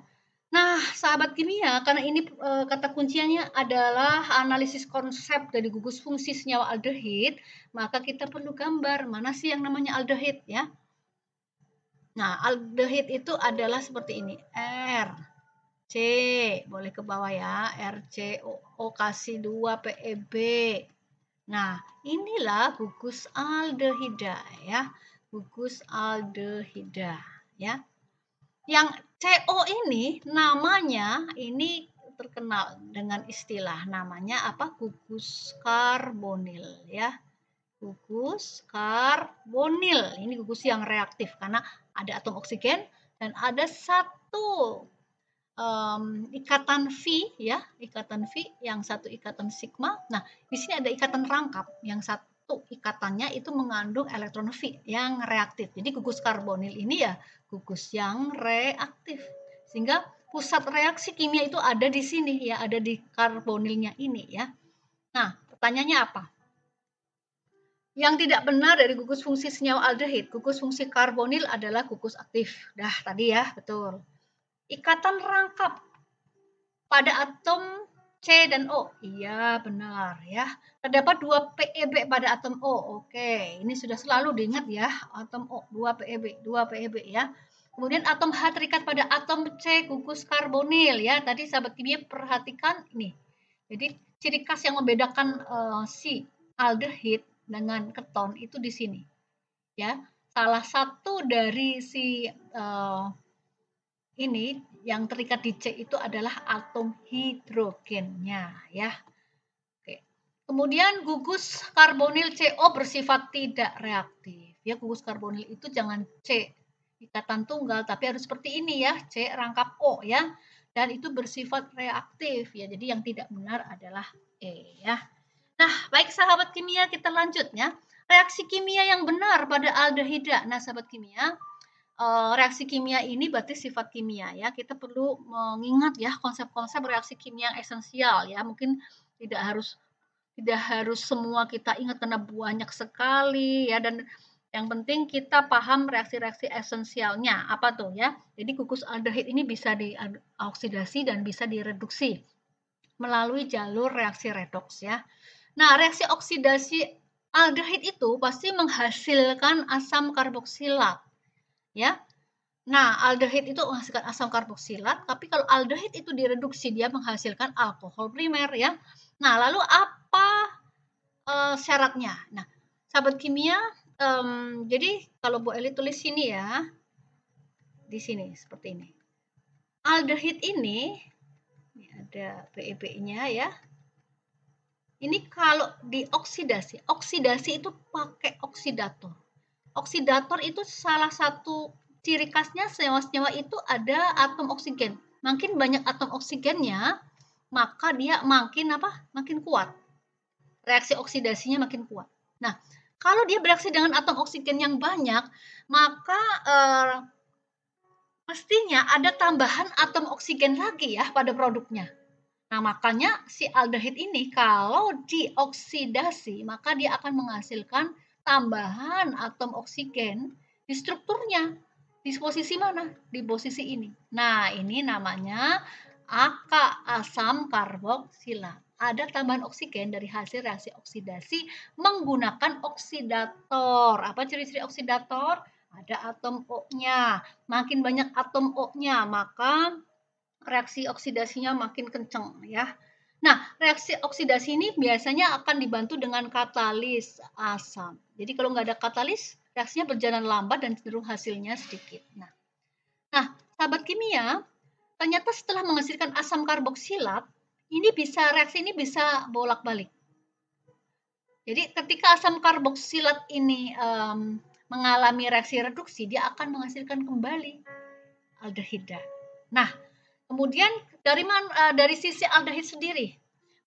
Nah, sahabat kimia, karena ini kata kuncinya adalah analisis konsep dari gugus fungsi senyawa aldehid, maka kita perlu gambar mana sih yang namanya aldehid ya. Nah, aldehid itu adalah seperti ini. R, C, boleh ke bawah ya. RCOO kasih 2 PEB. Nah, inilah gugus aldehida ya. Gugus aldehida ya. Yang CO ini namanya ini terkenal dengan istilah namanya apa? Gugus karbonil ya. Gugus karbonil. Ini gugus yang reaktif karena ada atom oksigen dan ada satu ikatan V ya, ikatan V, yang satu ikatan sigma. Nah, di sini ada ikatan rangkap, yang satu ikatannya itu mengandung elektron V yang reaktif. Jadi gugus karbonil ini ya gugus yang reaktif. Sehingga pusat reaksi kimia itu ada di sini ya, ada di karbonilnya ini ya. Nah, pertanyaannya apa? Yang tidak benar dari gugus fungsi senyawa aldehid, gugus fungsi karbonil adalah gugus aktif. Dah tadi ya, betul. Ikatan rangkap pada atom C dan O. Iya, benar ya. Terdapat 2 PEB pada atom O. Oke, ini sudah selalu diingat ya. Atom O, 2 PEB, 2 PEB ya. Kemudian atom H terikat pada atom C gugus karbonil ya. Tadi sahabat kimia perhatikan ini. Jadi ciri khas yang membedakan si aldehid dengan keton itu di sini. Ya. Salah satu dari si ini yang terikat di C itu adalah atom hidrogennya ya. Oke. Kemudian gugus karbonil CO bersifat tidak reaktif. Ya, gugus karbonil itu jangan C ikatan tunggal tapi harus seperti ini ya, C rangkap O ya. Dan itu bersifat reaktif ya. Jadi yang tidak benar adalah E ya. Nah, baik sahabat kimia, kita lanjut ya. Reaksi kimia yang benar pada aldehida. Nah, sahabat kimia, reaksi kimia ini berarti sifat kimia ya. Kita perlu mengingat ya konsep-konsep reaksi kimia yang esensial ya. Mungkin tidak harus semua kita ingat karena banyak sekali ya, dan yang penting kita paham reaksi-reaksi esensialnya apa tuh ya. Jadi gugus aldehid ini bisa dioksidasi dan bisa direduksi melalui jalur reaksi redoks ya. Nah, reaksi oksidasi aldehid itu pasti menghasilkan asam karboksilat ya. Nah, aldehid itu menghasilkan asam karboksilat, tapi kalau aldehid itu direduksi dia menghasilkan alkohol primer ya. Nah, lalu apa syaratnya? Nah, sahabat kimia, jadi kalau Bu Eli tulis sini ya, di sini seperti ini. Aldehid ini ada PEB-nya ya. Ini kalau dioksidasi, oksidasi itu pakai oksidator. Oksidator itu salah satu ciri khasnya senyawa-senyawa itu ada atom oksigen. Makin banyak atom oksigennya, maka dia makin apa? Makin kuat. Reaksi oksidasinya makin kuat. Nah, kalau dia bereaksi dengan atom oksigen yang banyak, maka pastinya ada tambahan atom oksigen lagi ya pada produknya. Nah, makanya si aldehid ini kalau dioksidasi, maka dia akan menghasilkan tambahan atom oksigen di strukturnya. Di posisi mana? Di posisi ini. Nah, ini namanya aka asam karboksilat. Ada tambahan oksigen dari hasil reaksi oksidasi menggunakan oksidator. Apa ciri-ciri oksidator? Ada atom O-nya. Makin banyak atom O-nya, maka reaksi oksidasinya makin kenceng ya. Nah, reaksi oksidasi ini biasanya akan dibantu dengan katalis asam. Jadi kalau nggak ada katalis, reaksinya berjalan lambat dan cenderung hasilnya sedikit. Nah, sahabat kimia, ternyata setelah menghasilkan asam karboksilat, reaksi ini bisa bolak-balik. Jadi ketika asam karboksilat ini mengalami reaksi reduksi, dia akan menghasilkan kembali aldehida. Nah, kemudian dari sisi aldehid sendiri,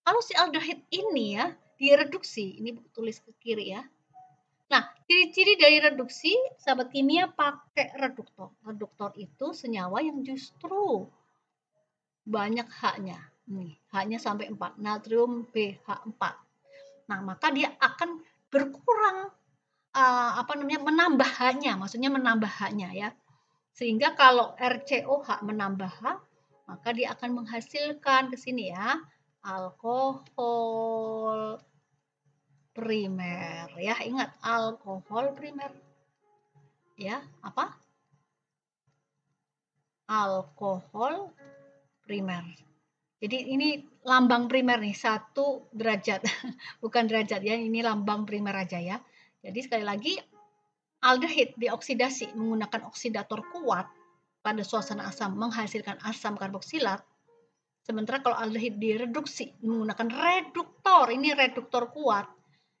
kalau si aldehid ini ya direduksi, ini tulis ke kiri ya. Nah, ciri-ciri dari reduksi, sahabat kimia pakai reduktor. Reduktor itu senyawa yang justru banyak H-nya. Nih, H-nya sampai 4, natrium BH4. Nah, maka dia akan berkurang menambah H-nya, maksudnya menambah H-nya ya. Sehingga kalau RCOH menambah H, maka dia akan menghasilkan ke sini ya, alkohol primer ya. Ingat alkohol primer. Ya, apa? Alkohol primer. Jadi ini lambang primer nih, 1 derajat. Bukan derajat ya, ini lambang primer aja ya. Jadi sekali lagi aldehid dioksidasi menggunakan oksidator kuat pada suasana asam menghasilkan asam karboksilat. Sementara kalau aldehid direduksi menggunakan reduktor, ini reduktor kuat,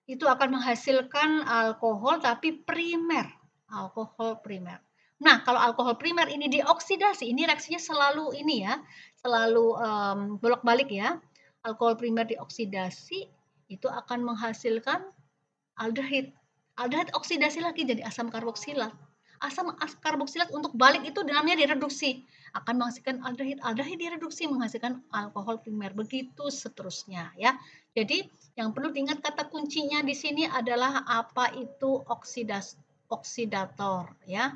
itu akan menghasilkan alkohol tapi primer, alkohol primer. Nah, kalau alkohol primer ini dioksidasi, ini reaksinya selalu ini ya, selalu bolak-balik ya. Alkohol primer dioksidasi itu akan menghasilkan aldehid. Aldehid oksidasi lagi jadi asam karboksilat. Asam karboksilat untuk balik itu namanya direduksi, akan menghasilkan aldehid. Aldehid direduksi menghasilkan alkohol primer. Begitu seterusnya ya. Jadi yang perlu diingat kata kuncinya di sini adalah apa itu oksidator ya.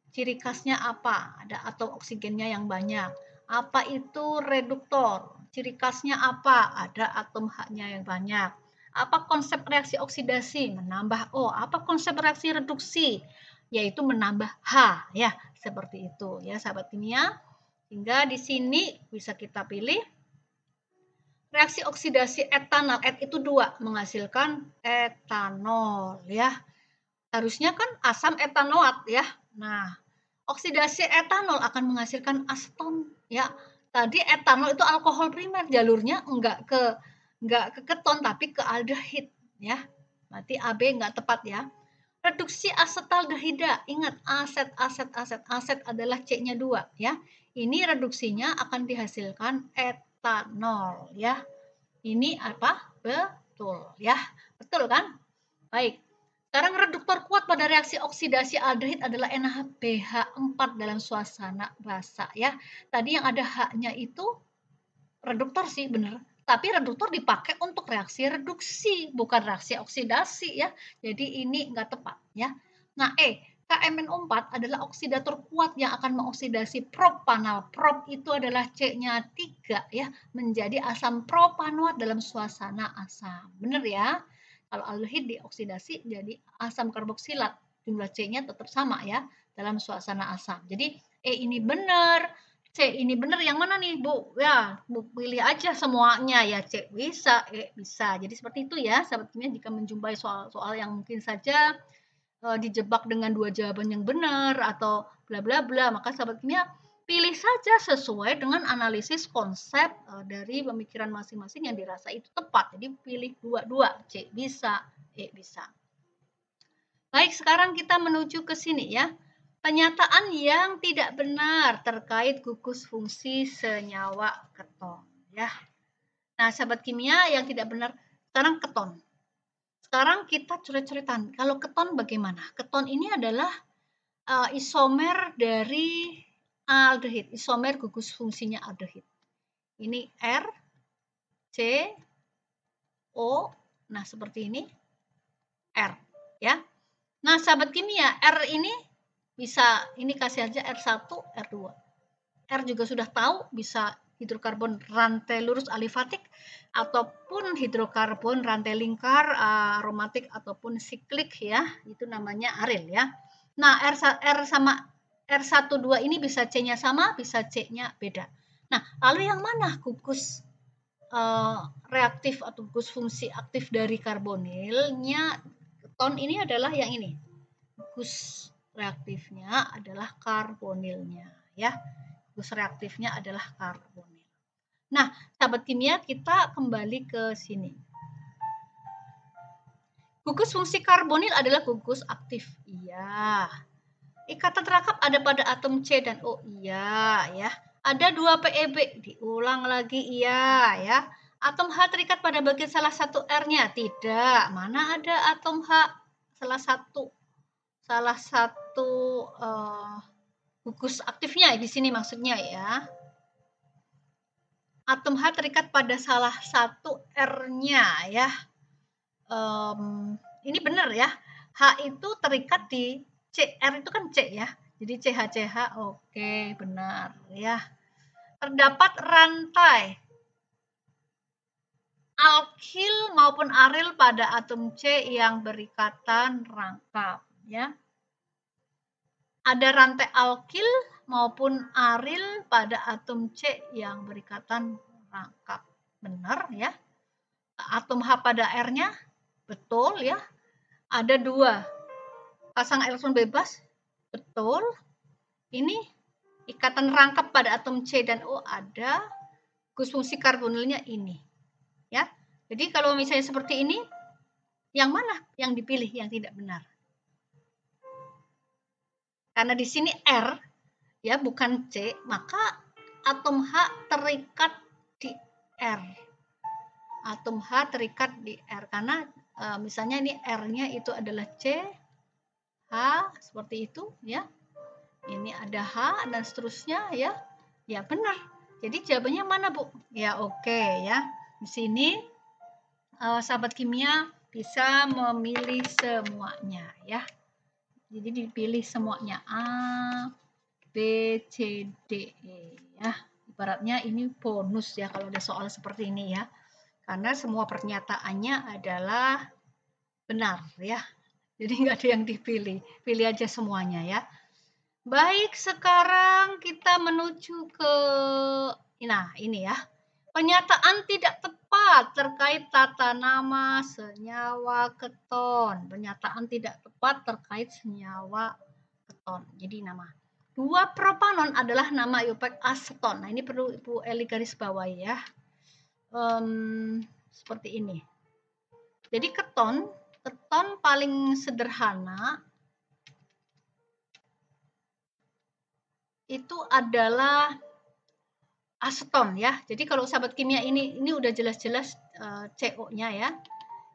Ciri khasnya apa? Ada atom oksigennya yang banyak. Apa itu reduktor? Ciri khasnya apa? Ada atom H-nya yang banyak. Apa konsep reaksi oksidasi? Menambah O. Apa konsep reaksi reduksi? Yaitu menambah H ya, seperti itu ya sahabat kimia. Hingga di sini bisa kita pilih reaksi oksidasi etanol, itu 2 menghasilkan etanol ya. Harusnya kan asam etanoat ya. Nah, oksidasi etanol akan menghasilkan aseton ya. Tadi etanol itu alkohol primer, jalurnya enggak ke keton tapi ke aldehid ya. Berarti AB enggak tepat ya. Reduksi asetaldehida. Ingat aset adalah C-nya 2 ya. Ini reduksinya akan dihasilkan etanol ya. Ini apa? Betul ya. Betul kan? Baik. Sekarang reduktor kuat pada reaksi oksidasi aldehid adalah NH-BH4 dalam suasana basa ya. Tadi yang ada H-nya itu reduktor sih benar, tapi reduktor dipakai untuk reaksi reduksi, bukan reaksi oksidasi ya. Jadi ini enggak tepat ya. Nah, KMNO4 adalah oksidator kuat yang akan mengoksidasi propanal. Prop itu adalah C-nya 3 ya, menjadi asam propanoat dalam suasana asam. Benar ya? Kalau aldehid dioksidasi jadi asam karboksilat, jumlah C-nya tetap sama ya dalam suasana asam. Jadi ini benar, C ini benar, yang mana nih Bu? Ya, Bu pilih aja semuanya ya, C bisa, E bisa. Jadi seperti itu ya sahabat kimia, jika menjumpai soal-soal yang mungkin saja dijebak dengan 2 jawaban yang benar atau bla bla bla, maka sahabat kimia pilih saja sesuai dengan analisis konsep dari pemikiran masing-masing yang dirasa itu tepat. Jadi pilih dua-dua, C bisa, E bisa. Baik, sekarang kita menuju ke sini ya. Pernyataan yang tidak benar terkait gugus fungsi senyawa keton ya. Nah, sahabat kimia yang tidak benar, sekarang keton. Sekarang kita coret-coretan. Kalau keton bagaimana? Keton ini adalah isomer dari aldehid, isomer gugus fungsinya aldehid. Ini R, C, O, nah seperti ini, R, ya. Nah, sahabat kimia, R ini Bisa ini kasih aja R1, R2. R juga sudah tahu bisa hidrokarbon rantai lurus alifatik ataupun hidrokarbon rantai lingkar aromatik ataupun siklik ya. Itu namanya aril ya. Nah, R sama R12 ini bisa C-nya sama, bisa C-nya beda. Nah, lalu yang mana gugus reaktif atau gugus fungsi aktif dari karbonilnya? Keton ini adalah yang ini. Gugus reaktifnya adalah karbonilnya ya. Gugus reaktifnya adalah karbonil. Nah, sahabat kimia, kita kembali ke sini. Gugus fungsi karbonil adalah gugus aktif. Iya. Ikatan terangkap ada pada atom C dan O. Iya, ya. Ada 2 PEB. Diulang lagi, iya, ya. Atom H terikat pada bagian salah satu R-nya. Tidak. Mana ada atom H? Salah satu gugus aktifnya di sini maksudnya ya. Atom H terikat pada salah satu R-nya ya. Ini benar ya. H itu terikat di C. R itu kan C ya. Jadi CH. Oke, benar ya. Terdapat rantai alkil maupun aril pada atom C yang berikatan rangkap ya. Ada rantai alkil maupun aril pada atom C yang berikatan rangkap. Benar ya. Atom H pada R-nya betul ya. Ada 2 pasang elektron bebas. Betul. Ini ikatan rangkap pada atom C dan O ada. Gugus fungsi karbonilnya ini. Ya. Jadi kalau misalnya seperti ini, yang mana yang dipilih yang tidak benar? Karena di sini R ya bukan C, maka atom H terikat di R. Atom H terikat di R karena misalnya ini R-nya itu adalah C, H seperti itu ya. Ini ada H dan seterusnya ya. Ya benar. Jadi jawabannya mana, Bu? Ya oke ya. Di sini sahabat kimia bisa memilih semuanya ya. Jadi dipilih semuanya A, B, C, D, E ya. Ibaratnya ini bonus ya kalau ada soal seperti ini ya. Karena semua pernyataannya adalah benar ya. Jadi nggak ada yang dipilih. Pilih aja semuanya ya. Baik, sekarang kita menuju ke ini ya. Pernyataan tidak tepat terkait tata nama senyawa keton. Pernyataan tidak tepat terkait senyawa keton. Jadi nama 2-propanon adalah nama IUPAC aseton. Nah, ini perlu Ibu Eli garis bawahi ya. Seperti ini. Jadi keton paling sederhana itu adalah aseton ya. Jadi kalau sahabat kimia ini udah jelas-jelas CO-nya ya.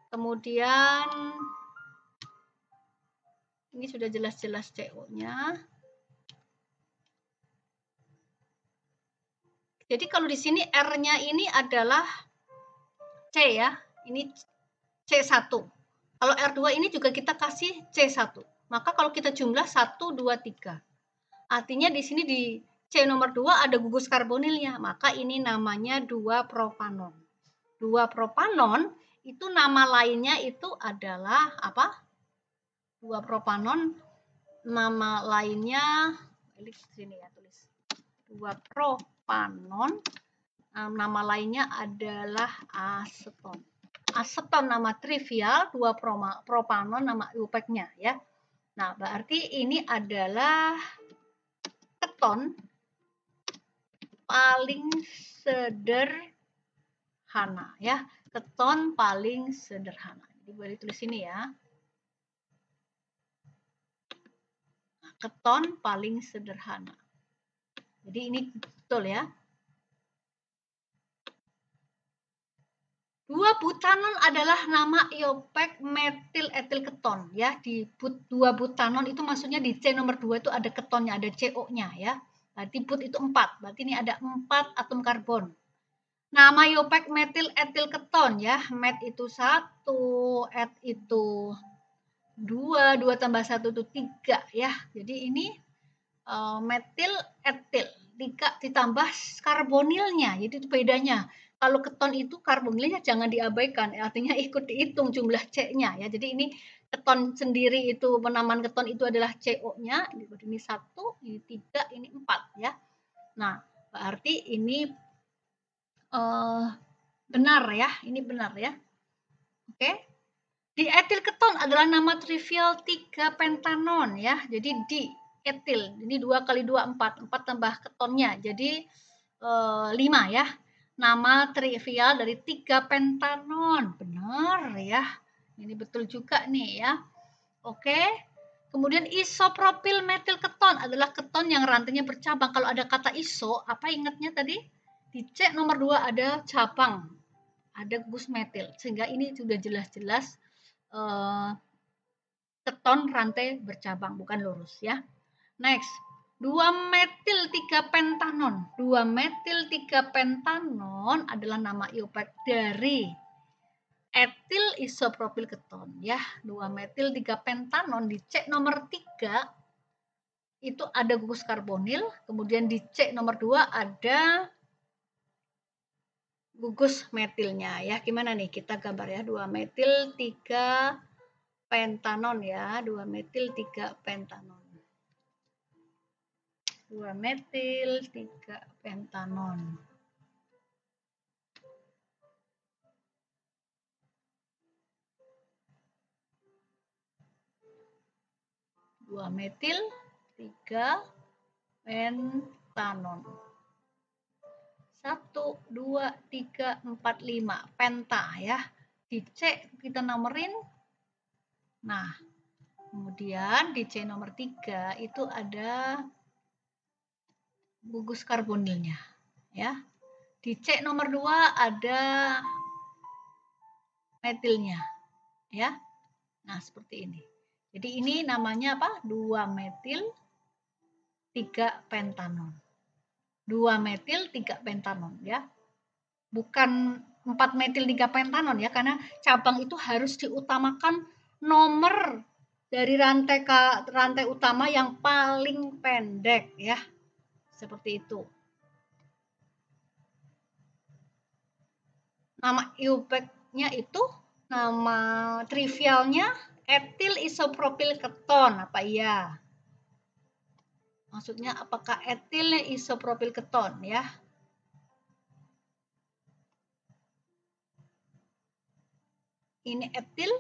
Kemudian ini sudah jelas-jelas CO-nya. Jadi kalau di sini R-nya ini adalah C ya. Ini C1. Kalau R2 ini juga kita kasih C1. Maka kalau kita jumlah 1, 2, 3. Artinya di sini di C nomor 2 ada gugus karbonilnya. Maka ini namanya 2-propanon. 2-propanon itu nama lainnya itu adalah apa? 2-propanon nama lainnya di sini ya tulis. 2-propanon nama lainnya adalah aseton. Aseton nama trivial, 2-propanon nama IUPAC-nya ya. Nah, berarti ini adalah keton paling sederhana ya. Keton paling sederhana. Jadi boleh tulis ini ya. Keton paling sederhana. Jadi ini betul ya. 2-butanon adalah nama IUPAC metil etil keton ya. Di 2-butanon itu maksudnya di C nomor 2 itu ada ketonnya, ada CO-nya ya. Berarti but itu 4. Berarti ini ada 4 atom karbon. Nama IUPAC metil etil keton ya. Met itu 1, et itu 2, 2, 2 tambah 1 itu 3 ya. Jadi ini metil etil 3 ditambah karbonilnya. Jadi itu bedanya. Kalau keton itu karbonilnya jangan diabaikan, artinya ikut dihitung jumlah C-nya ya. Jadi ini keton sendiri itu penamaan keton itu adalah CO-nya. Ini 1, ini 3, ini 4 ya. Nah, berarti ini benar ya. Ini benar ya. Oke. Dietil keton adalah nama trivial 3 pentanon ya. Jadi di etil. Ini 2 kali 2 4. 4 tambah ketonnya. Jadi 5 ya. Nama trivial dari 3 pentanon. Benar ya. Ini betul juga nih ya. Oke. Kemudian isopropil metil keton adalah keton yang rantainya bercabang. Kalau ada kata iso, apa ingatnya tadi? Di C nomor 2 ada cabang. Ada gugus metil. Sehingga ini sudah jelas-jelas keton rantai bercabang, bukan lurus ya. Next, 2-metil 3 pentanon. 2-metil 3 pentanon adalah nama IUPAC dari etil isopropil keton ya. 2-metil 3 pentanon di C nomor 3 itu ada gugus karbonil, kemudian di C nomor 2 ada gugus metilnya ya. Gimana nih kita gambar ya, 2-metil 3 pentanon ya, 2-metil 3 pentanon. 2-metil 3 pentanon. Dua metil 3 pentanon. 1, 2, 3, 4, 5 penta ya. Di C kita nomorin. Nah, kemudian di C nomor 3 itu ada gugus karbonilnya ya. Di C nomor 2 ada metilnya ya. Nah, seperti ini. Jadi ini namanya apa? 2-metil 3 pentanon. 2-metil 3 pentanon ya. Bukan 4-metil 3 pentanon ya, karena cabang itu harus diutamakan nomor dari rantai utama yang paling pendek ya. Seperti itu. Nama IUPAC-nya itu, nama trivialnya etil isopropil keton, apa iya? Maksudnya apakah etilnya isopropil keton ya? Ini etil.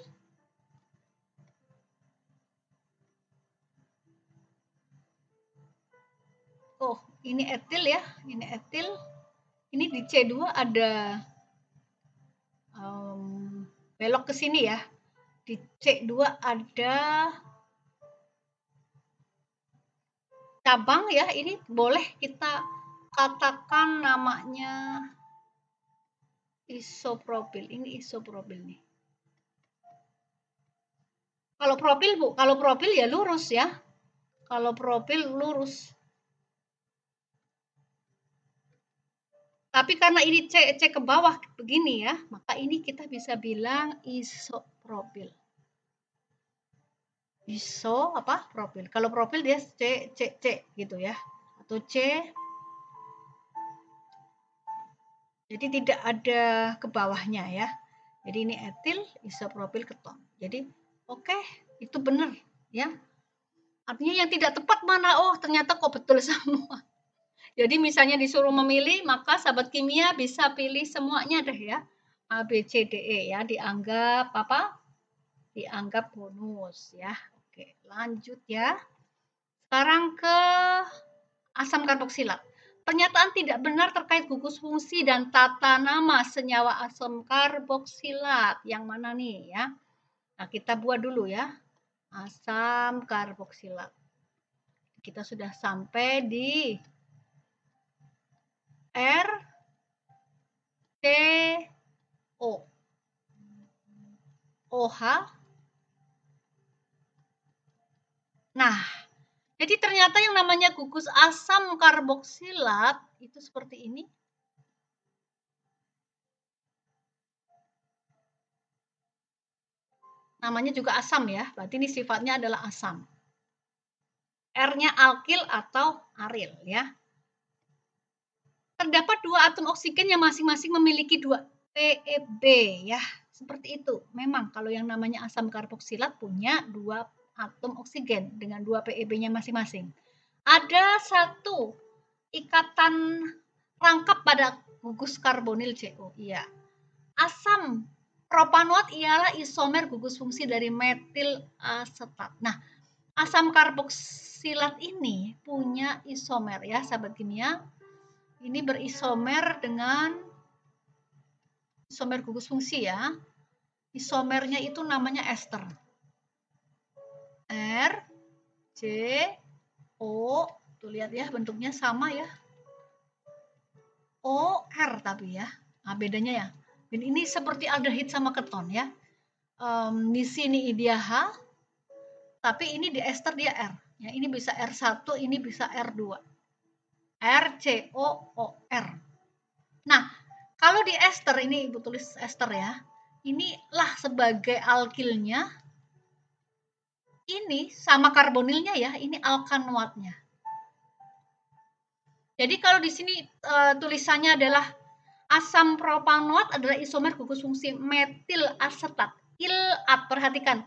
Oh, ini etil ya. Ini etil. Ini di C2 ada belok ke sini ya. Di C2 ada cabang ya. Ini boleh kita katakan namanya isopropil. Ini isopropil nih. Kalau propil Bu, kalau propil ya lurus ya. Kalau propil lurus. Tapi karena ini C ke bawah begini ya, maka ini kita bisa bilang isopropil. Iso apa? Propil. Kalau propil dia C gitu ya. Atau C. Jadi tidak ada ke bawahnya ya. Jadi ini etil isopropil keton. Jadi oke, itu benar ya. Artinya yang tidak tepat mana? Oh, ternyata kok betul semua. Jadi misalnya disuruh memilih, maka sahabat kimia bisa pilih semuanya deh ya. A, B, C, D, E ya. Dianggap apa? Dianggap bonus ya. Oke, lanjut ya. Sekarang ke asam karboksilat. Pernyataan tidak benar terkait gugus fungsi dan tata nama senyawa asam karboksilat. Yang mana nih ya? Nah, kita buat dulu ya. Asam karboksilat. Kita sudah sampai di R T O. OH. Nah, jadi ternyata yang namanya gugus asam karboksilat itu seperti ini. namanya juga asam ya, berarti ini sifatnya adalah asam. R-nya alkil atau aril ya. Terdapat 2 atom oksigen yang masing-masing memiliki 2 PeB ya. Seperti itu. Memang kalau yang namanya asam karboksilat punya 2 atom oksigen dengan 2 PeB-nya masing-masing. Ada 1 ikatan rangkap pada gugus karbonil CO. Iya. Asam propanoat ialah isomer gugus fungsi dari metil asetat. Nah, asam karboksilat ini punya isomer ya, sahabat kimia. Ini berisomer dengan isomer gugus fungsi ya. Isomernya itu namanya ester. R, C, O. Tuh lihat ya, bentuknya sama ya. O, R tapi ya. Nah, bedanya ya. Ini seperti aldehid sama keton ya. Di sini dia H, tapi ini di ester dia R. Ya, ini bisa R1, ini bisa R2. RCOOR. Nah, kalau di ester ini Ibu tulis ester ya. Inilah sebagai alkilnya. Ini sama karbonilnya ya, ini alkanoatnya. Jadi kalau di sini tulisannya adalah asam propanoat adalah isomer gugus fungsi metil asetat. Ilat, perhatikan.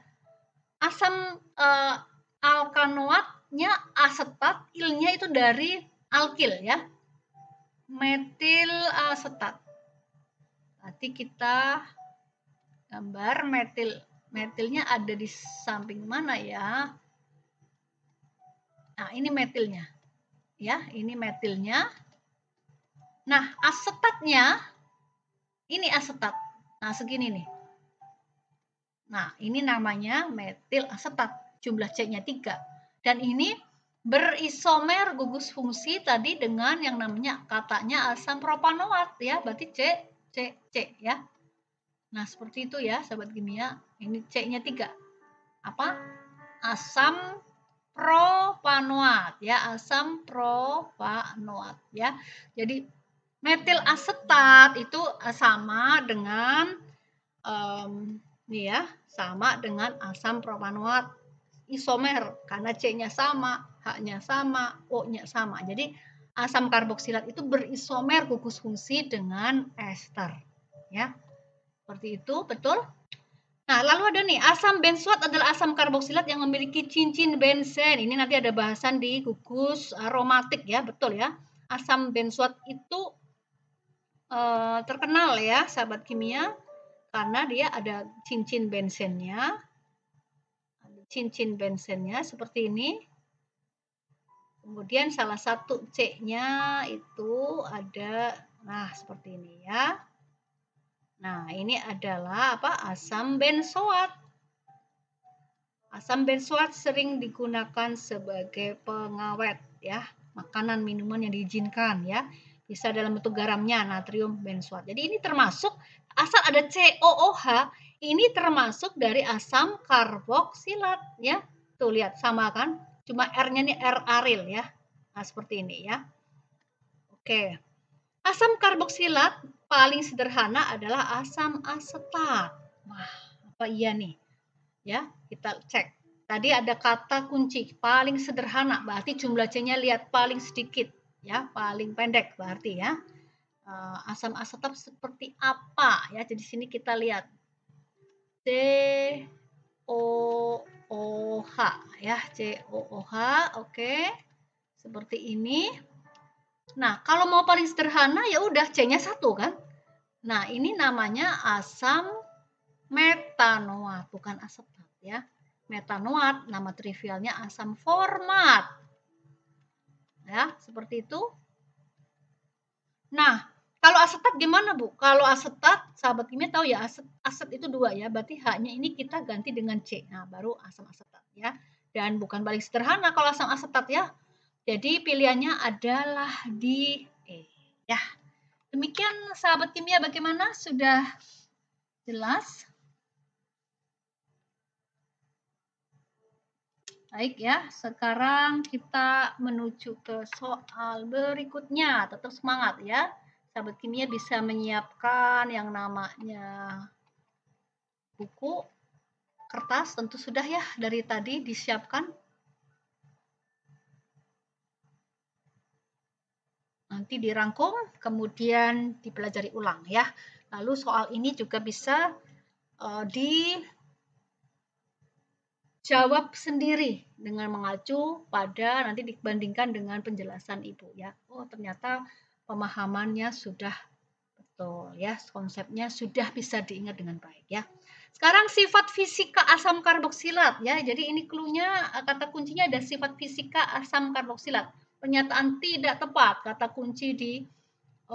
Asam alkanoatnya asetat, ilnya itu dari alkil ya. Metil asetat. Nanti kita gambar metilnya ada di samping mana ya? Nah, ini metilnya. Ya, ini metilnya. Nah, asetatnya ini asetat. Nah, segini nih. Nah, ini namanya metil asetat. Jumlah C-nya 3. Dan ini berisomer gugus fungsi tadi dengan yang namanya katanya asam propanoat ya. Berarti C ya. Nah, seperti itu ya, sahabat kimia. Ini C-nya 3. Apa? Asam propanoat ya, asam propanoat ya. Jadi metil asetat itu sama dengan nih ya, sama dengan asam propanoat isomer karena C-nya sama, H-nya sama, O-nya sama. Jadi asam karboksilat itu berisomer gugus fungsi dengan ester ya. Seperti itu, betul? Nah, lalu ada nih, asam benzoat adalah asam karboksilat yang memiliki cincin benzen. Ini nanti ada bahasan di gugus aromatik ya, betul ya. Asam benzoat itu terkenal ya, sahabat kimia, karena dia ada cincin benzennya. Cincin benzennya seperti ini. Kemudian salah satu C-nya itu ada, nah seperti ini ya. Nah, ini adalah apa? Asam benzoat. Asam benzoat sering digunakan sebagai pengawet ya, makanan minuman yang diizinkan ya. Bisa dalam bentuk garamnya natrium benzoat. Jadi ini termasuk asal ada COOH, ini termasuk dari asam karboksilat ya. Tuh lihat sama kan? Cuma R-nya nih R aril ya. Nah, seperti ini ya. Oke. Asam karboksilat paling sederhana adalah asam asetat. Wah, apa iya nih? Ya, kita cek. Tadi ada kata kunci paling sederhana, berarti jumlah C-nya lihat paling sedikit, ya, paling pendek berarti ya. Asam asetat seperti apa ya? Jadi sini kita lihat COOH ya, COOH, oke. Seperti ini. Nah, kalau mau paling sederhana ya udah C-nya 1 kan. Nah, ini namanya asam metanoat, bukan asetat ya. Metanoat, nama trivialnya asam format. Ya, seperti itu. Nah, kalau asetat gimana, Bu? Kalau asetat, sahabat kimia tahu ya, aset itu 2 ya. Berarti H-nya ini kita ganti dengan C. Nah, baru asam asetat ya. Dan bukan paling sederhana kalau asam asetat ya. Jadi pilihannya adalah di E. Ya. Demikian sahabat kimia, bagaimana? Sudah jelas? Baik ya, sekarang kita menuju ke soal berikutnya. Tetap semangat ya. Sahabat kimia bisa menyiapkan yang namanya buku, kertas tentu sudah ya dari tadi disiapkan. Nanti dirangkum, kemudian dipelajari ulang ya. Lalu soal ini juga bisa dijawab sendiri dengan mengacu pada nanti dibandingkan dengan penjelasan Ibu ya. Oh, ternyata pemahamannya sudah betul ya, konsepnya sudah bisa diingat dengan baik ya. Sekarang sifat fisika asam karboksilat ya. Jadi ini clue-nya, kata kuncinya ada sifat fisika asam karboksilat. Pernyataan tidak tepat, kata kunci di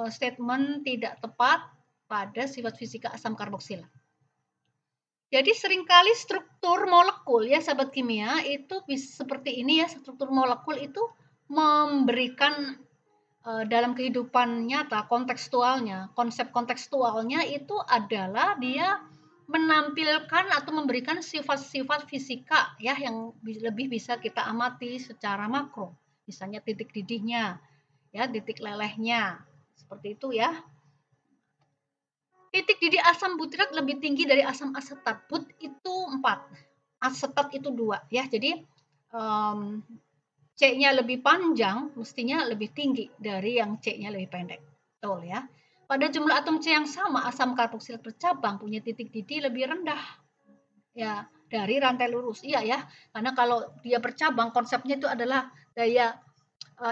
statement tidak tepat pada sifat fisika asam karboksilat. Jadi seringkali struktur molekul ya sahabat kimia itu bisa seperti ini ya, struktur molekul itu memberikan dalam kehidupan nyata kontekstualnya, konsep kontekstualnya itu adalah dia menampilkan atau memberikan sifat-sifat fisika ya yang lebih bisa kita amati secara makro. Misalnya titik didihnya, ya, titik lelehnya. Seperti itu ya. Titik didih asam butirat lebih tinggi dari asam asetat. But itu 4. Asetat itu 2 ya. Jadi C-nya lebih panjang, mestinya lebih tinggi dari yang C-nya lebih pendek. Betul ya. Pada jumlah atom C yang sama, asam karboksilat bercabang punya titik didih lebih rendah ya dari rantai lurus. Iya ya, karena kalau dia bercabang, konsepnya itu adalah daya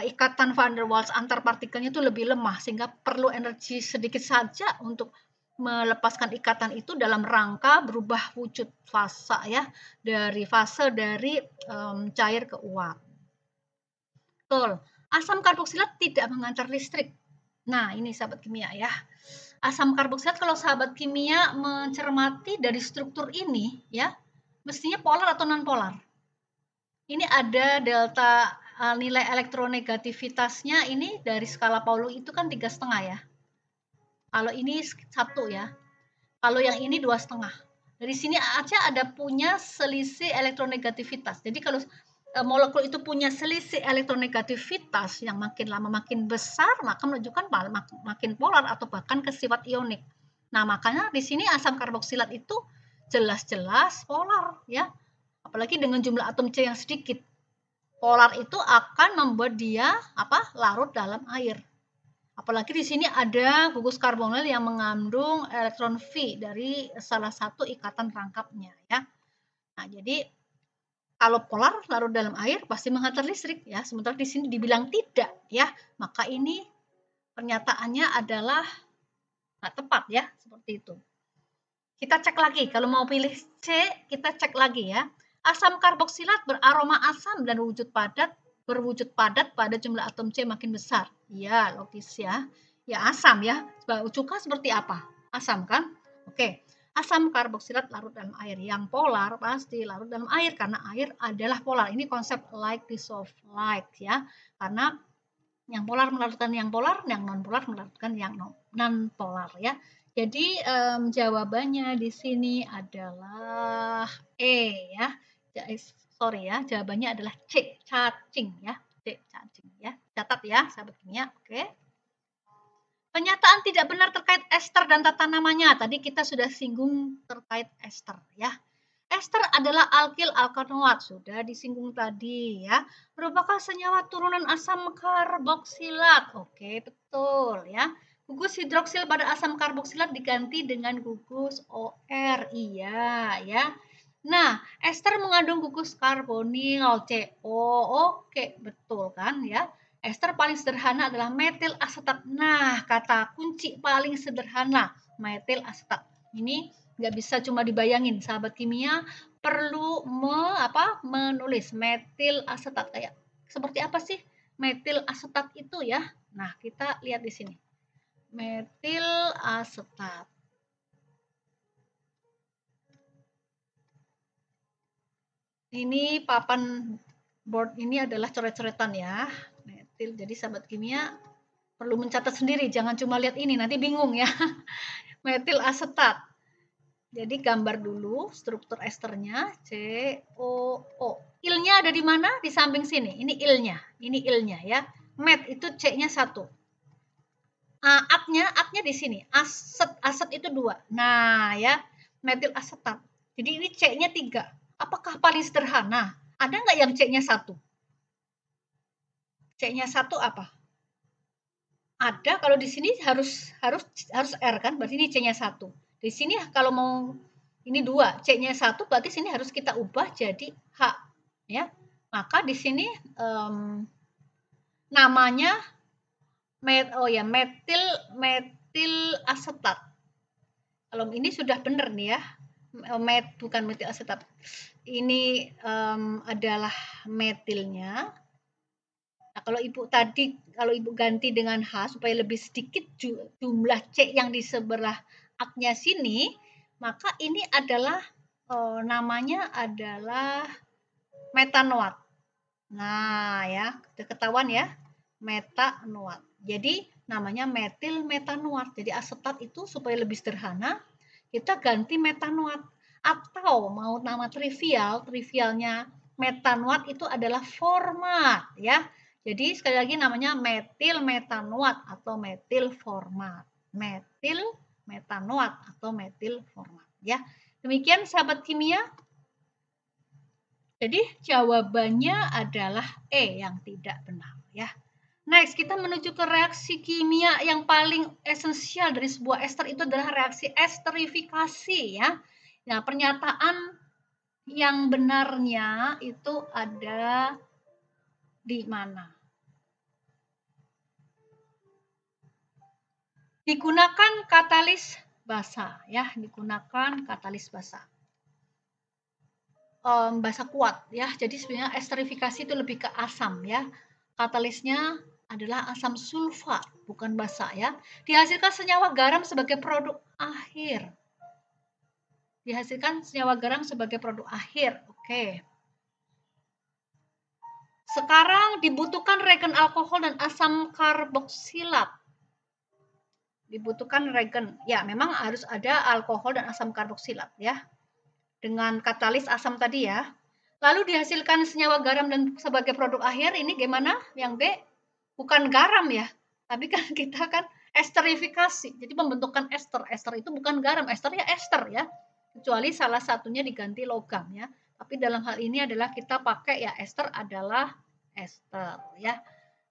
ikatan van der Waals antar partikelnya itu lebih lemah, sehingga perlu energi sedikit saja untuk melepaskan ikatan itu dalam rangka berubah wujud fase ya, dari fase dari cair ke uap. Betul. Asam karboksilat tidak mengantar listrik. Nah, ini sahabat kimia ya. Asam karboksilat kalau sahabat kimia mencermati dari struktur ini ya, mestinya polar atau non polar. Ini ada delta nilai elektronegativitasnya ini dari skala Pauli itu kan 3,5 ya. Kalau ini 1 ya. Kalau yang ini 2,5. Dari sini aja ada punya selisih elektronegativitas. Jadi kalau molekul itu punya selisih elektronegativitas yang makin lama makin besar, maka menunjukkan makin polar atau bahkan ke sifat ionik. Nah, makanya di sini asam karboksilat itu jelas-jelas polar ya. Apalagi dengan jumlah atom C yang sedikit. Polar itu akan membuat dia larut dalam air. Apalagi di sini ada gugus karbonil yang mengandung elektron V dari salah satu ikatan rangkapnya ya. Nah, jadi kalau polar larut dalam air pasti menghantar listrik ya. Sementara di sini dibilang tidak ya. Maka ini pernyataannya adalah nggak tepat ya, seperti itu. Kita cek lagi, kalau mau pilih C, kita cek lagi ya. Asam karboksilat beraroma asam dan berwujud padat pada jumlah atom C makin besar. Ya, logis ya. Ya asam ya. Cuka seperti apa? Asam kan? Oke. Asam karboksilat larut dalam air. Yang polar pasti larut dalam air karena air adalah polar. Ini konsep like dissolve like ya. Karena yang polar melarutkan yang polar, yang non polar melarutkan yang non polar ya. Jadi jawabannya di sini adalah E ya. Sorry ya, jawabannya adalah C, cacing ya. C, cacing ya. Catat ya, sahabat kimia. Oke. Pernyataan tidak benar terkait ester dan tata namanya. Tadi kita sudah singgung terkait ester ya. Ester adalah alkil alkanoat, sudah disinggung tadi ya. Merupakan senyawa turunan asam karboksilat. Oke, betul ya. Gugus hidroksil pada asam karboksilat diganti dengan gugus OR. Iya ya. Nah, ester mengandung gugus karbonil CO. Oke, betul kan ya. Ester paling sederhana adalah metil asetat. Nah, kata kunci paling sederhana, metil asetat. Ini nggak bisa cuma dibayangin, sahabat kimia perlu menulis metil asetat. Kayak seperti apa sih metil asetat itu ya? Nah, kita lihat di sini. Metil asetat. Ini papan board ini adalah coret-coretan ya. Metil. Jadi sahabat kimia perlu mencatat sendiri, jangan cuma lihat ini, nanti bingung ya. Metil asetat. Jadi gambar dulu struktur esternya COO. Il-nya ada di mana? Di samping sini. Ini il-nya. Ini il-nya ya. Met itu C-nya 1. At-nya di sini. Aset itu 2. Nah ya, metil asetat. Jadi ini C-nya 3. Apakah paling sederhana? Ada nggak yang C-nya 1? C-nya 1 apa? Ada, kalau di sini harus R kan, berarti ini C-nya 1. Di sini kalau mau ini 2, C-nya 1 berarti sini harus kita ubah jadi H, ya. Maka di sini namanya metil asetat. Kalau ini sudah benar nih ya. Bukan metil asetat. Ini adalah metilnya. Nah, kalau ibu ganti dengan H supaya lebih sedikit jumlah C yang di sebelah A-nya sini, maka ini adalah namanya adalah metanoat. Nah, ya, ketahuan ya, metanoat. Jadi namanya metil metanoat. Jadi asetat itu supaya lebih sederhana, kita ganti metanoat. Atau mau nama trivialnya metanoat itu adalah format, ya. Jadi sekali lagi namanya metil metanoat atau metil format. Metil metanoat atau metil format, ya. Demikian sahabat kimia. Jadi jawabannya adalah E yang tidak benar, ya. Next, kita menuju ke reaksi kimia yang paling esensial dari sebuah ester itu adalah reaksi esterifikasi, ya. Nah, pernyataan yang benarnya itu ada di mana? Digunakan katalis basa, ya, digunakan katalis basa. Basa kuat, ya. Jadi sebenarnya esterifikasi itu lebih ke asam, ya. Katalisnya adalah asam sulfa, bukan basa, ya. Dihasilkan senyawa garam sebagai produk akhir. Dihasilkan senyawa garam sebagai produk akhir. Oke. Sekarang dibutuhkan reagen alkohol dan asam karboksilat. Dibutuhkan reagen. Ya, memang harus ada alkohol dan asam karboksilat, ya. Dengan katalis asam tadi, ya. Lalu dihasilkan senyawa garam dan sebagai produk akhir, ini gimana? Yang B, bukan garam ya, tapi kan kita kan esterifikasi. Jadi pembentukan ester. Ester itu bukan garam, ester ya ester ya. Kecuali salah satunya diganti logam ya. Tapi dalam hal ini adalah kita pakai ya ester adalah ester ya.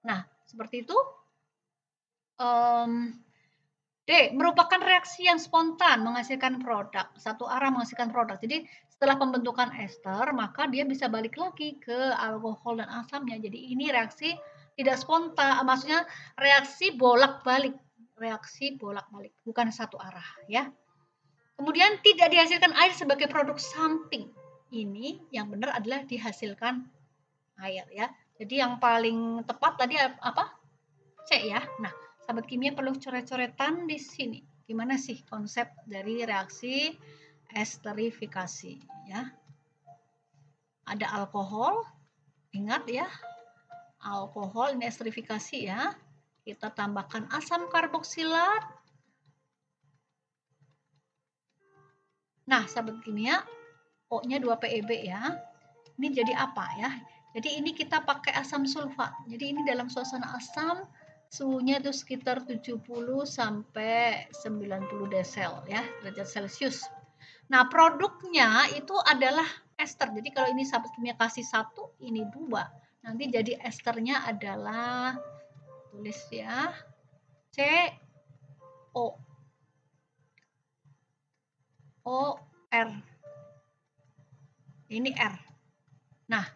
Nah, seperti itu. D, merupakan reaksi yang spontan menghasilkan produk, satu arah menghasilkan produk. Jadi setelah pembentukan ester, maka dia bisa balik lagi ke alkohol dan asamnya. Jadi ini reaksi tidak spontan, maksudnya reaksi bolak-balik, bukan satu arah ya. Kemudian tidak dihasilkan air sebagai produk samping. Ini yang benar adalah dihasilkan air ya. Jadi yang paling tepat tadi apa? C ya. Nah, sahabat kimia perlu coret-coretan di sini. Gimana sih konsep dari reaksi esterifikasi ya? Ada alkohol, ingat ya, alkohol ini esterifikasi ya. Kita tambahkan asam karboksilat. Nah, sahabat kimia, O-nya 2PeB ya. Ini jadi apa ya? Jadi ini kita pakai asam sulfat. Jadi ini dalam suasana asam, suhunya itu sekitar 70 sampai 90 desel ya, derajat Celcius. Nah, produknya itu adalah ester. Jadi kalau ini sahabat kimia kasih 1, ini 2. Nanti jadi esternya adalah, tulis ya, CO O R. Ini R. Nah,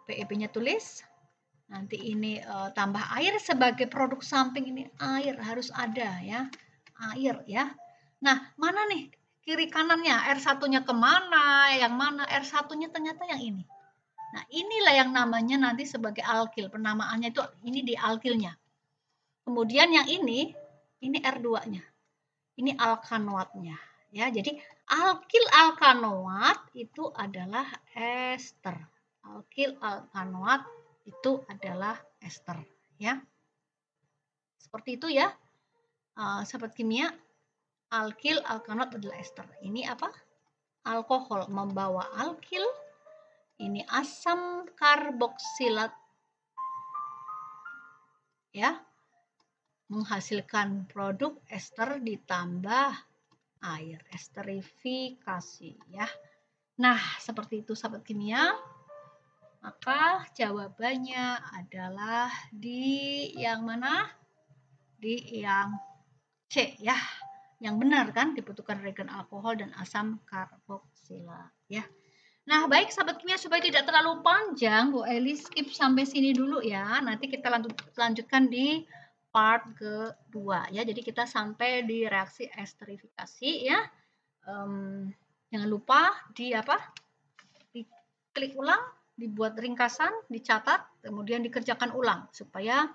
PEB-nya tulis. Nanti ini tambah air sebagai produk samping, ini air harus ada ya. Air ya. Nah, mana nih kiri kanannya? R1-nya kemana? Yang mana? R1-nya ternyata yang ini. Nah, inilah yang namanya nanti sebagai alkil. Penamaannya itu ini di alkilnya. Kemudian yang ini R2-nya. Ini alkanoatnya. Ya, jadi alkil alkanoat itu adalah ester. Alkil alkanoat itu adalah ester ya. Seperti itu ya. Sahabat kimia, alkil alkanoat adalah ester. Ini apa? Alkohol membawa alkil. Ini asam karboksilat ya. Menghasilkan produk ester ditambah air, esterifikasi ya. Nah, seperti itu sahabat kimia. Maka jawabannya adalah di yang mana? Di yang C ya. Yang benar kan, dibutuhkan reagen alkohol dan asam karboksilat ya. Nah, baik sahabat kimia, supaya tidak terlalu panjang, Bu Eli skip sampai sini dulu ya. Nanti kita lanjutkan di part kedua ya. Jadi kita sampai di reaksi esterifikasi ya. Jangan lupa diklik ulang, dibuat ringkasan, dicatat, kemudian dikerjakan ulang supaya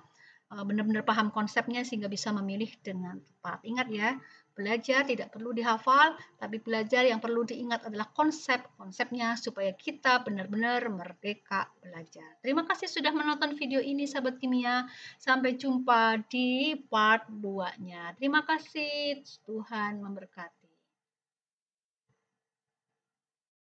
benar-benar paham konsepnya sehingga bisa memilih dengan tepat. Ingat ya, belajar tidak perlu dihafal, tapi belajar yang perlu diingat adalah konsepnya supaya kita benar-benar merdeka belajar. Terima kasih sudah menonton video ini sahabat kimia. Sampai jumpa di part 2-nya. Terima kasih, Tuhan memberkati.